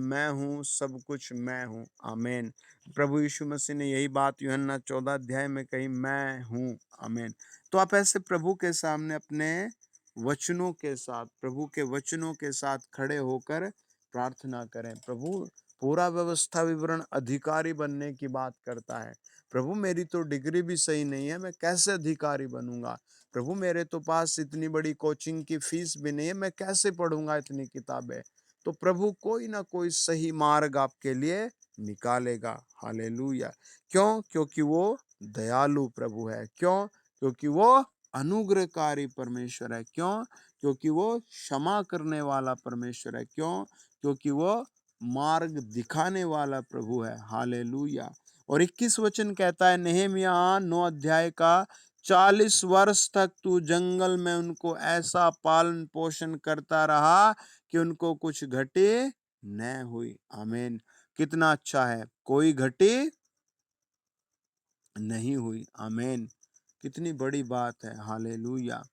मैं हूँ, सब कुछ मैं हूँ। आमीन। प्रभु यीशु मसीह ने यही बात यूहन्ना 14 अध्याय में कही, मैं हूँ। आमीन। तो आप ऐसे प्रभु के सामने अपने वचनों के साथ, प्रभु के वचनों के साथ खड़े होकर प्रार्थना करें। प्रभु पूरा व्यवस्था विवरण अधिकारी बनने की बात करता है। प्रभु मेरी तो डिग्री भी सही नहीं है, मैं कैसे अधिकारी बनूंगा? प्रभु मेरे तो पास इतनी बड़ी कोचिंग की फीस भी नहीं है, मैं कैसे पढ़ूंगा इतनी किताबें? तो प्रभु कोई ना कोई सही मार्ग आपके लिए निकालेगा। हालेलुया। क्यों? क्योंकि वो दयालु प्रभु है। क्यों? क्योंकि वो अनुग्रहकारी परमेश्वर है। क्यों? क्योंकि वो क्षमा करने वाला परमेश्वर है। क्यों? क्योंकि वो मार्ग दिखाने वाला प्रभु है। हालेलुया। और 21 वचन कहता है नहम्याह 9 अध्याय का, 40 वर्ष तक तू जंगल में उनको ऐसा पालन पोषण करता रहा कि उनको कुछ घटी न हुई। आमीन। कितना अच्छा है, कोई घटी नहीं हुई। आमीन। कितनी बड़ी बात है। हालेलुया।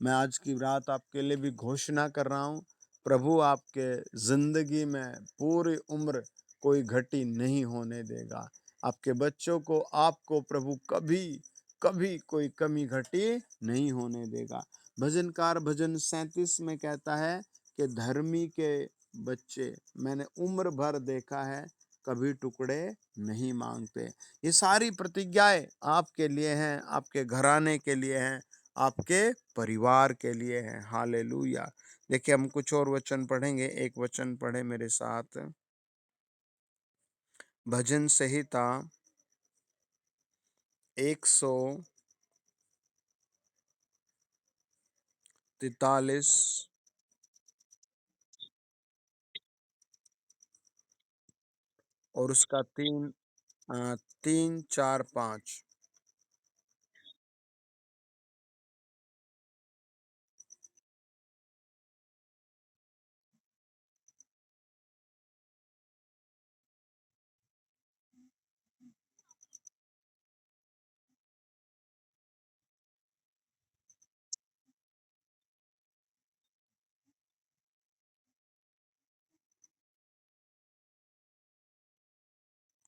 मैं आज की रात आपके लिए भी घोषणा कर रहा हूँ, प्रभु आपके जिंदगी में पूरी उम्र कोई घटी नहीं होने देगा। आपके बच्चों को, आपको प्रभु कभी कभी कोई कमी घटी नहीं होने देगा। भजनकार भजन 37 में कहता है कि धर्मी के बच्चे मैंने उम्र भर देखा है, कभी टुकड़े नहीं मांगते। ये सारी प्रतिज्ञाएं आपके लिए हैं, आपके घराने के लिए हैं, आपके परिवार के लिए हैं। हालेलुया। देखिए हम कुछ और वचन पढ़ेंगे। एक वचन पढ़े मेरे साथ, भजन संहिता 143 और उसका 3, 4, 5।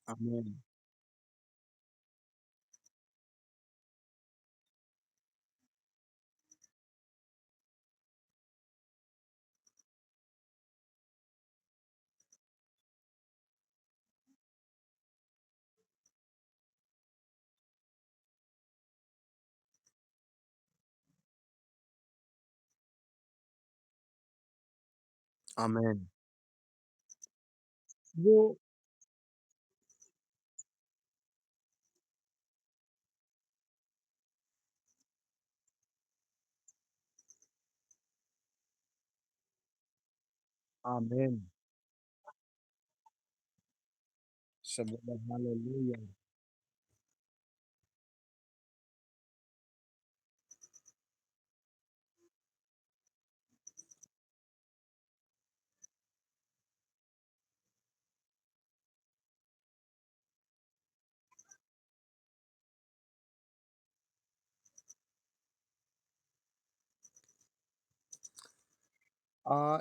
आमीन। आमीन। वो आमीन। सब बोलो हालेलुया।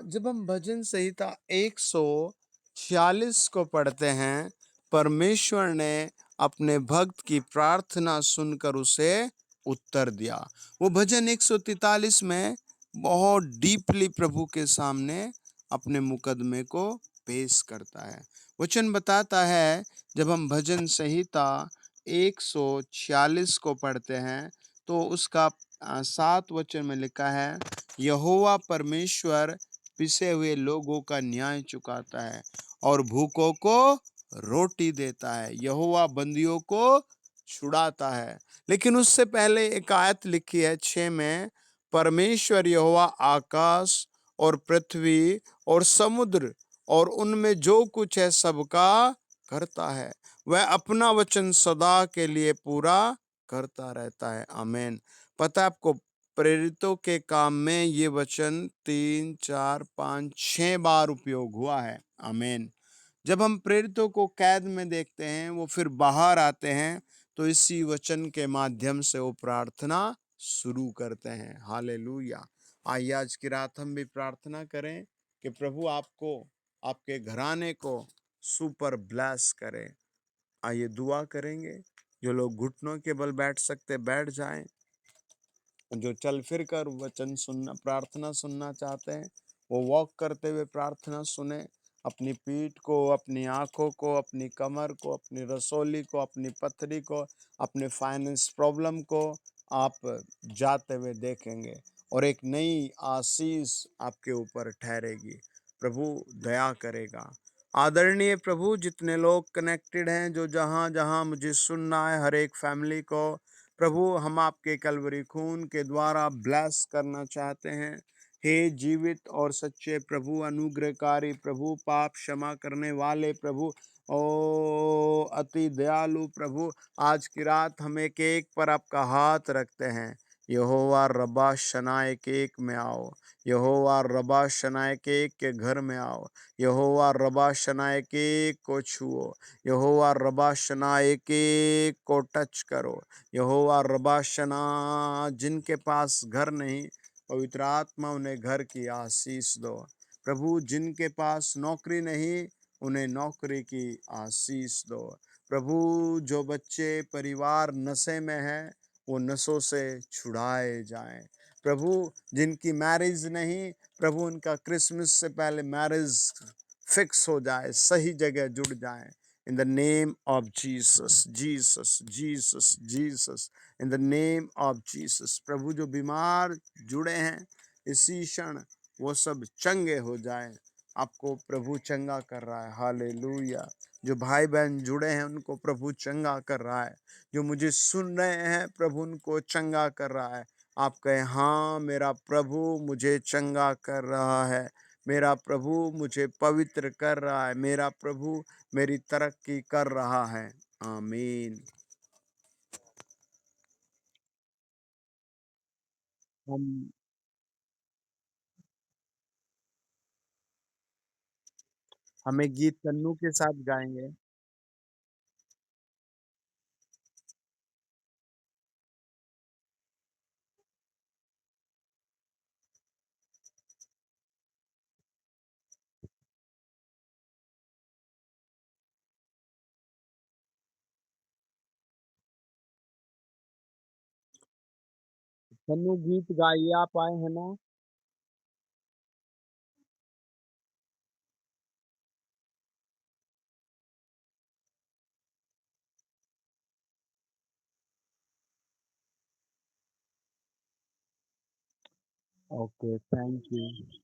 जब हम भजन संहिता 146 को पढ़ते हैं, परमेश्वर ने अपने भक्त की प्रार्थना सुनकर उसे उत्तर दिया। वो भजन 143 में बहुत डीपली प्रभु के सामने अपने मुकदमे को पेश करता है। वचन बताता है, जब हम भजन संहिता 146 को पढ़ते हैं, तो उसका 7 वचन में लिखा है, यहोवा परमेश्वर पिसे हुए लोगों का न्याय चुकाता है और भूखों को रोटी देता है। यहोवा बंदियों को छुड़ाता है। लेकिन उससे पहले एक आयत लिखी है 6 में, परमेश्वर यहोवा आकाश और पृथ्वी और समुद्र और उनमें जो कुछ है सबका करता है। वह अपना वचन सदा के लिए पूरा करता रहता है। आमीन। पता है आपको, प्रेरितों के काम में ये वचन 3, 4, 5, 6 बार उपयोग हुआ है। आमीन। जब हम प्रेरितों को कैद में देखते हैं, वो फिर बाहर आते हैं, तो इसी वचन के माध्यम से वो प्रार्थना शुरू करते हैं। हालेलुया। आइए आज की रात हम भी प्रार्थना करें कि प्रभु आपको, आपके घराने को सुपर ब्लेस करे। आइए दुआ करेंगे। जो लोग घुटनों के बल बैठ सकते बैठ जाएं, जो चल फिर कर वचन सुनना, प्रार्थना सुनना चाहते हैं, वो वॉक करते हुए प्रार्थना सुने। अपनी पीठ को, अपनी आंखों को, अपनी कमर को, अपनी रसोली को, अपनी पथरी को, अपने फाइनेंस प्रॉब्लम को आप जाते हुए देखेंगे और एक नई आशीष आपके ऊपर ठहरेगी। प्रभु दया करेगा। आदरणीय प्रभु, जितने लोग कनेक्टेड हैं, जो जहाँ जहाँ मुझे सुनना है, हर एक फैमिली को प्रभु हम आपके कलवरी खून के द्वारा ब्लेस करना चाहते हैं। हे जीवित और सच्चे प्रभु, अनुग्रहकारी प्रभु, पाप क्षमा करने वाले प्रभु, ओ अति दयालु प्रभु, आज की रात हम एक एक पर आपका हाथ रखते हैं। यहोवा रब्बा शनाए के एक में आओ। यहोवा रब्बा शनाए के एक के घर में आओ। यहोवा रब्बा शनाए के एक को छुओ। यहोवा रब्बा शनाए के एक को टच करो। यहोवा रबाशना, जिनके पास घर नहीं, पवित्र आत्मा उन्हें घर की आशीष दो। प्रभु, जिनके पास नौकरी नहीं, उन्हें नौकरी की आशीष दो। प्रभु, जो बच्चे परिवार नशे में है, वो नशों से छुड़ाए जाएं। प्रभु, जिनकी मैरिज नहीं, प्रभु उनका क्रिसमस से पहले मैरिज फिक्स हो जाए, सही जगह जुड़ जाए। In the name of Jesus, Jesus, Jesus, Jesus, in the name of Jesus। प्रभु, जो बीमार जुड़े हैं, इसी क्षण वो सब चंगे हो जाएं। आपको प्रभु चंगा कर रहा है। हालेलुया। जो भाई बहन जुड़े हैं, उनको प्रभु चंगा कर रहा है। जो मुझे सुन रहे हैं, प्रभु उनको चंगा कर रहा है। आप कहें, हाँ मेरा प्रभु मुझे चंगा कर रहा है, मेरा प्रभु मुझे पवित्र कर रहा है, मेरा प्रभु मेरी तरक्की कर रहा है। आमीन। हम हमें गीत तन्नू के साथ गाएंगे। तन्नू गीत गाइए, आप आए हैं ना। Okay, thank you.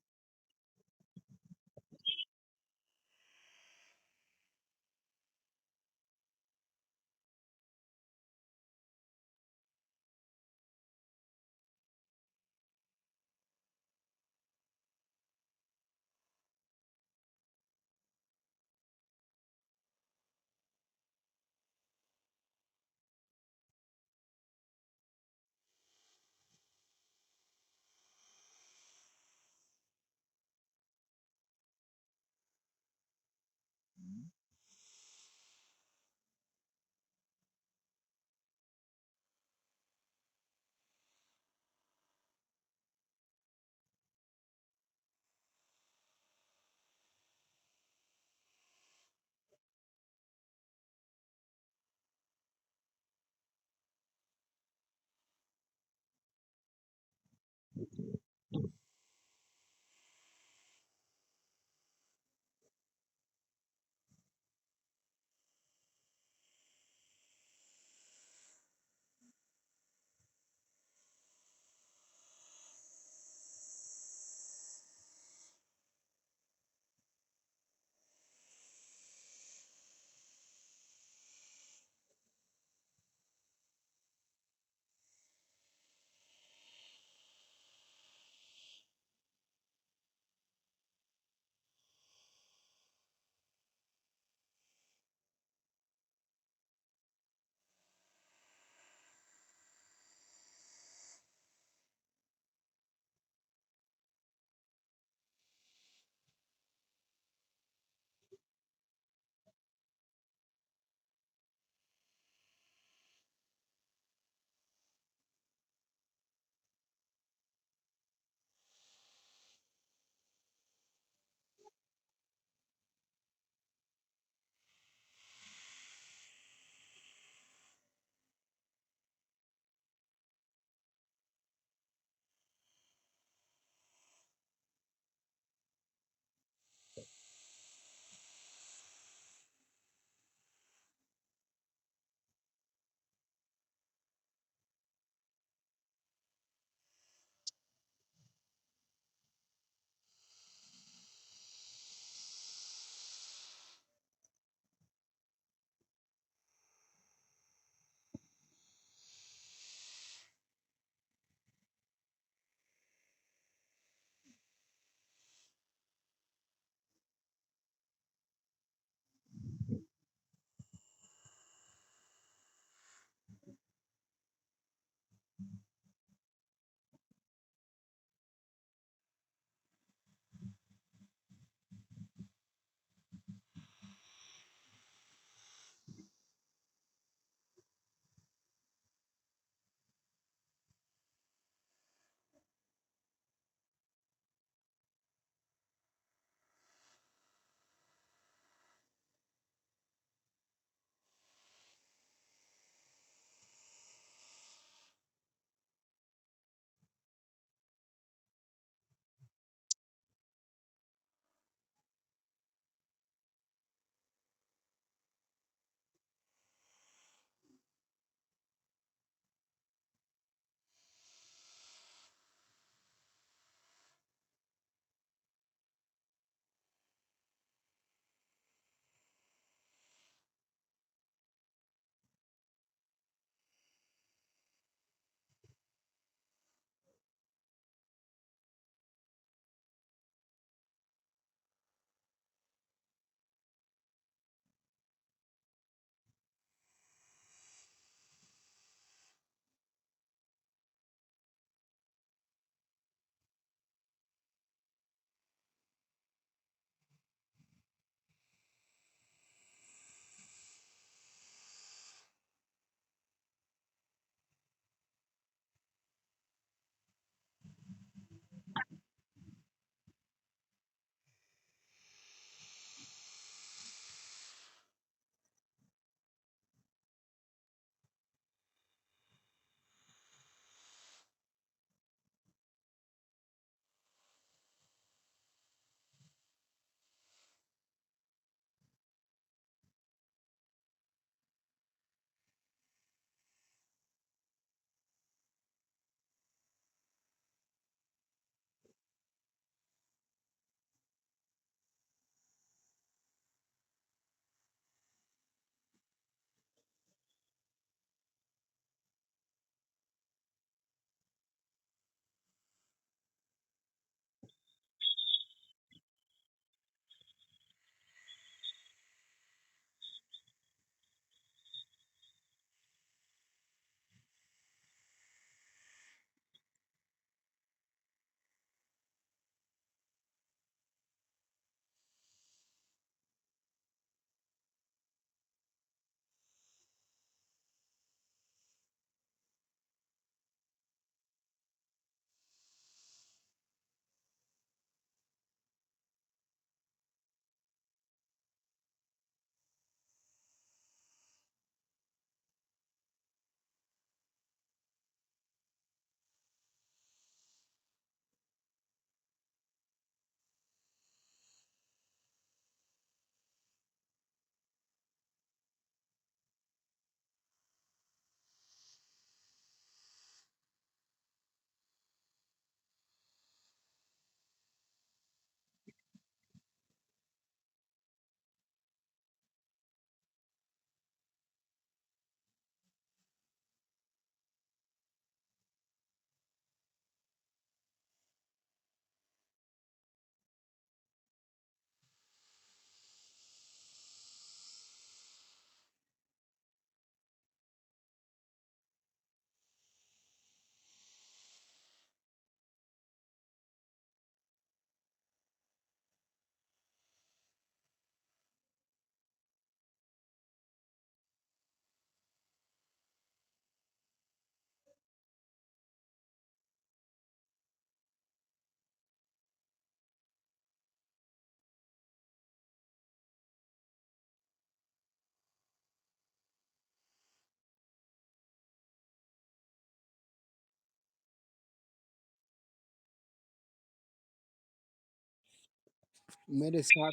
मेरे साथ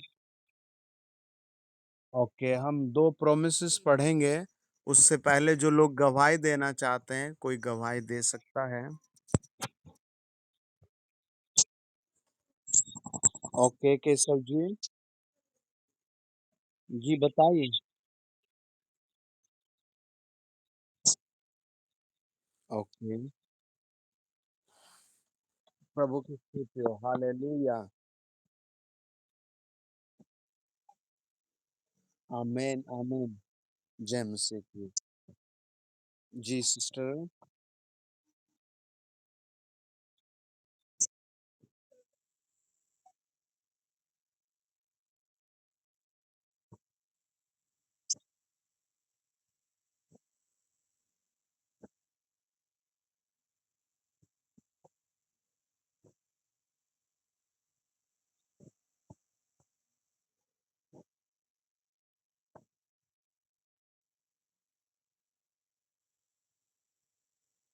ओके, हम 2 प्रोमिसेस पढ़ेंगे, उससे पहले जो लोग गवाही देना चाहते हैं, कोई गवाही दे सकता है? ओके, केशव जी। जी, बताइए। ओके, प्रभु की स्तुति हो, हालेलुया, आमीन, आमीन। जय मसीह की। जी, सिस्टर।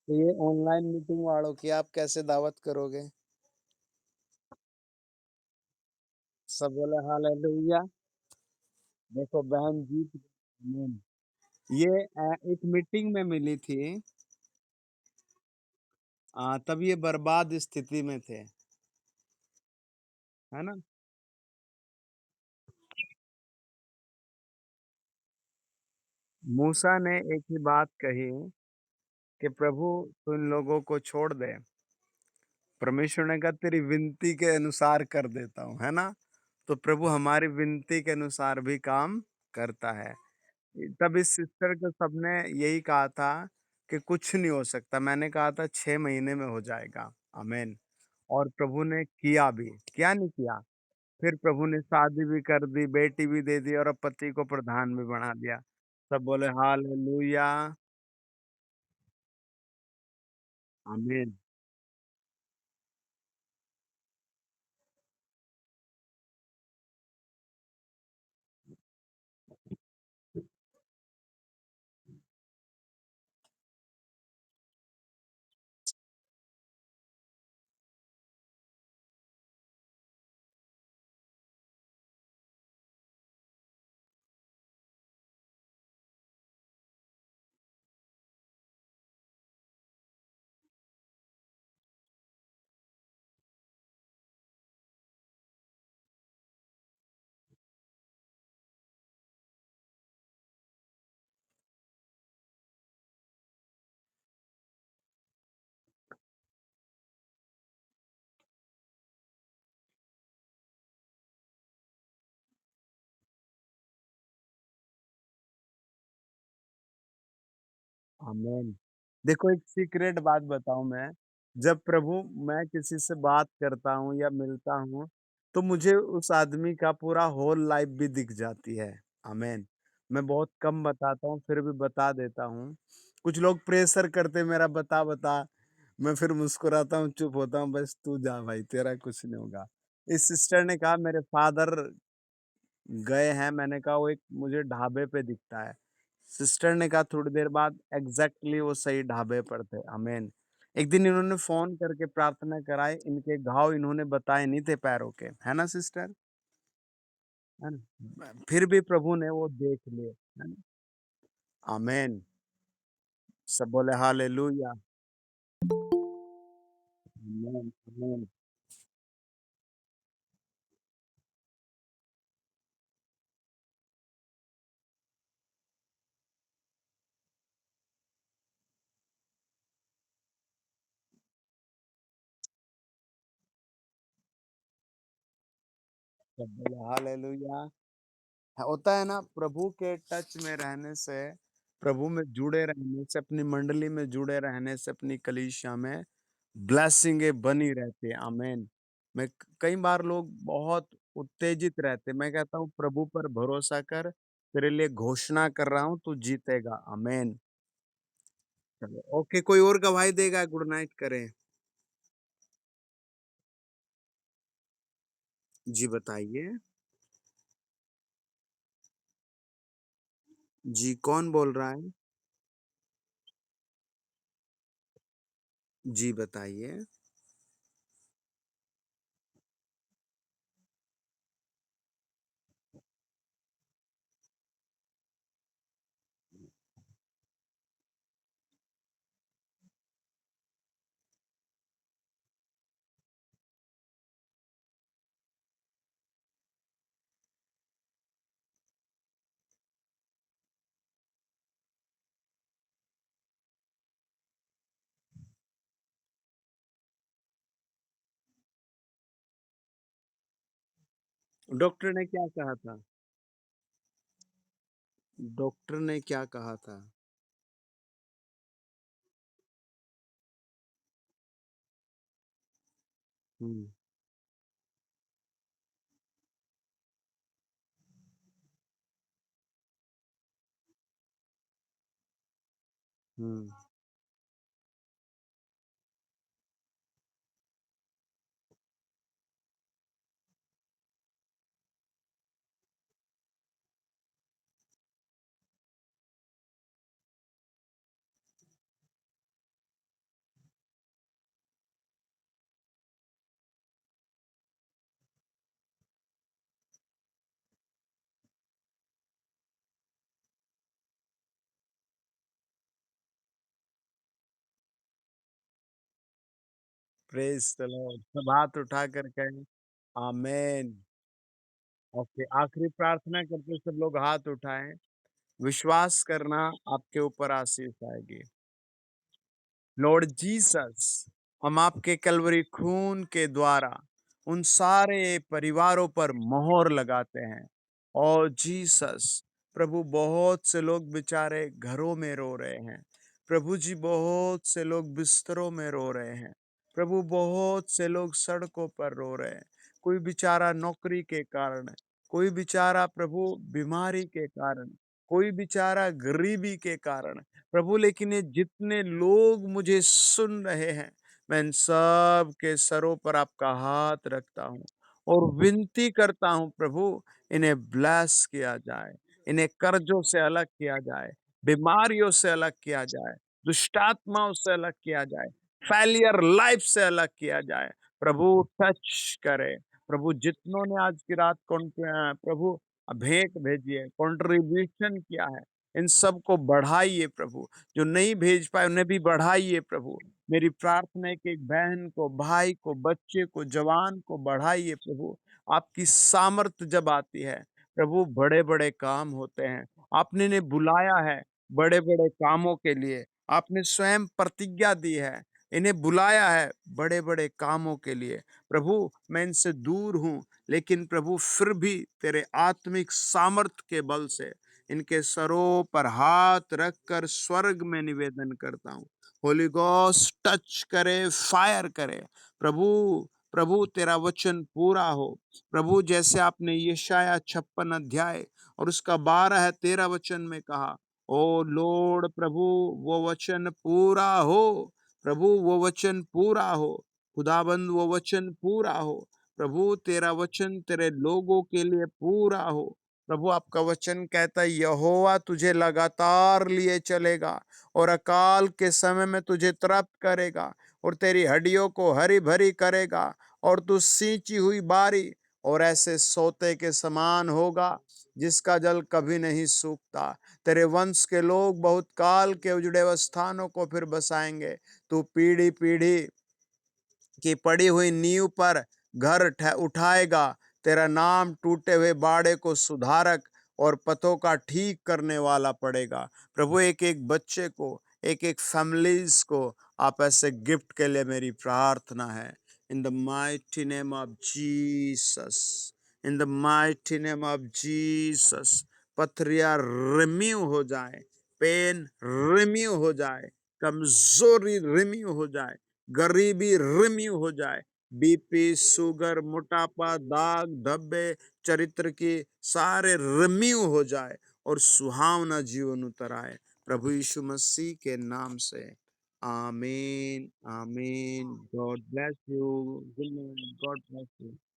तो ये ऑनलाइन मीटिंग वालों की आप कैसे दावत करोगे? सब बोले हालेलुया। देखो बहन जीत गई, आमीन। ये एक मीटिंग में मिली थी, तब ये बर्बाद स्थिति में थे, है ना? मूसा ने एक ही बात कही कि प्रभु तू इन लोगों को छोड़ दे। परमेश्वर ने कहा तेरी विनती के अनुसार कर देता हूँ, है ना? तो प्रभु हमारी विनती के अनुसार भी काम करता है। तब इस सिस्टर को सबने यही कहा था कि कुछ नहीं हो सकता। मैंने कहा था 6 महीने में हो जाएगा। आमीन। और प्रभु ने किया भी। क्या नहीं किया? फिर प्रभु ने शादी भी कर दी, बेटी भी दे दी और अब पति को प्रधान भी बना दिया। सब बोले हालेलुया, आमीन। आमीन। देखो एक सीक्रेट बात बताऊँ मैं, जब प्रभु मैं किसी से बात करता हूँ या मिलता हूँ, तो मुझे उस आदमी का पूरा होल लाइफ़ भी दिख जाती है। आमीन। मैं बहुत कम बताता हूँ, फिर भी बता देता हूँ। कुछ लोग प्रेशर करते मेरा बता, मैं फिर मुस्कुराता हूँ, चुप होता हूँ, बस तू जा भाई, तेरा कुछ नहीं होगा। इस सिस्टर ने कहा मेरे फादर गए हैं, मैंने कहा वो एक मुझे ढाबे पे दिखता है। सिस्टर ने कहा थोड़ी देर बाद एग्ज़ैक्टली वो सही ढाबे पर थे, आमीन। एक दिन इन्होंने फ़ोन करके प्रार्थना कराई, इनके घाव इन्होंने बताए नहीं थे पैरों के, है ना सिस्टर? है ना? फिर भी प्रभु ने वो देख लिए, है ना? आमीन। सब बोले हालेलुया, आमीन, आमीन। सब बोले हालेलुया। होता है ना प्रभु के टच में रहने से, प्रभु में जुड़े रहने से, अपनी मंडली में जुड़े रहने से, अपनी कलीसिया में ब्लेसिंगें बनी रहती है, आमीन। मैं कई बार लोग बहुत उत्तेजित रहते, मैं कहता हूँ प्रभु पर भरोसा कर, तेरे लिए घोषणा कर रहा हूँ तू जीतेगा, आमीन। चलो ओके, कोई और गवाही देगा? गुड नाइट करें। जी बताइए। जी कौन बोल रहा है? जी बताइए। डॉक्टर ने क्या कहा था? डॉक्टर ने क्या कहा था? हुँ, हुँ। Praise the Lord. सब हाथ उठाकर कहें आमेन। ओके, आखिरी प्रार्थना करते सब लोग हाथ उठाएँ। विश्वास करना आपके ऊपर आशीष आएगी। लॉर्ड जीसस, हम आपके कल्वरी खून के द्वारा उन सारे परिवारों पर मोहर लगाते हैं। और जीसस, प्रभु बहुत से लोग बेचारे घरों में रो रहे हैं। प्रभु जी बहुत से लोग बिस्तरों में रो रहे हैं। प्रभु बहुत से लोग सड़कों पर रो रहे हैं। कोई बेचारा नौकरी के कारण, कोई बेचारा प्रभु बीमारी के कारण, कोई बेचारा गरीबी के कारण। प्रभु लेकिन ये जितने लोग मुझे सुन रहे हैं, मैं इन सब के सरों पर आपका हाथ रखता हूँ और विनती करता हूँ प्रभु, इन्हें ब्लेस किया जाए, इन्हें कर्जों से अलग किया जाए, बीमारियों से अलग किया जाए, दुष्टात्माओं से अलग किया जाए, फेलियर लाइफ से अलग किया जाए। प्रभु टच करे। प्रभु जितनों ने आज की रात प्रभु भेंट भेजी है, कंट्रीब्यूशन किया है, इन सबको बढ़ाइए प्रभु। जो नहीं भेज पाए उन्हें भी बढ़ाइए प्रभु। मेरी प्रार्थना है कि एक बहन को, भाई को, बच्चे को, जवान को बढ़ाइए प्रभु। आपकी सामर्थ जब आती है प्रभु, बड़े-बड़े काम होते हैं। आपने इन्हें बुलाया है बड़े-बड़े कामों के लिए। आपने स्वयं प्रतिज्ञा दी है, इन्हें बुलाया है बड़े-बड़े कामों के लिए। प्रभु, मैं इनसे दूर हूँ, लेकिन प्रभु फिर भी तेरे आत्मिक सामर्थ के बल से इनके सरों पर हाथ रखकर स्वर्ग में निवेदन करता हूँ। होली गोस्ट टच करे, फायर करे। प्रभु, प्रभु तेरा वचन पूरा हो। प्रभु जैसे आपने यशाया 56 अध्याय और उसका 12-13 वचन में कहा, ओ लॉर्ड प्रभु, वो वचन पूरा हो। प्रभु वो वचन पूरा हो। खुदाबंद वो वचन पूरा हो। प्रभु तेरा वचन तेरे लोगों के लिए पूरा हो। प्रभु आपका वचन कहता है यहोवा तुझे लगातार लिए चलेगा और अकाल के समय में तुझे तृप्त करेगा और तेरी हड्डियों को हरी भरी करेगा और तू सींची हुई बारी और ऐसे सोते के समान होगा जिसका जल कभी नहीं सूखता। तेरे वंश के लोग बहुत काल के उजड़े हुए स्थानों को फिर बसाएंगे। तू पीढ़ी पीढ़ी की पड़ी हुई नींव पर घर उठाएगा। तेरा नाम टूटे हुए बाड़े को सुधारक और पथों का ठीक करने वाला पड़ेगा। प्रभु एक एक बच्चे को, एक एक फैमिलीज को आप ऐसे गिफ्ट के लिए मेरी प्रार्थना है। In the mighty name of Jesus, in the mighty name of Jesus. पथरिया रिम्यू हो जाए, पेन रिम्यू हो जाए, कमजोरी रिम्यू हो जाए, गरीबी रिम्यू हो जाए, बीपी, शुगर, मोटापा, दाग धब्बे, चरित्र की सारे रिम्यू हो जाए और सुहावना जीवन उतर आए प्रभु यीशु मसीह के नाम से। आमीन, आमीन। God bless you. Good night. God bless you.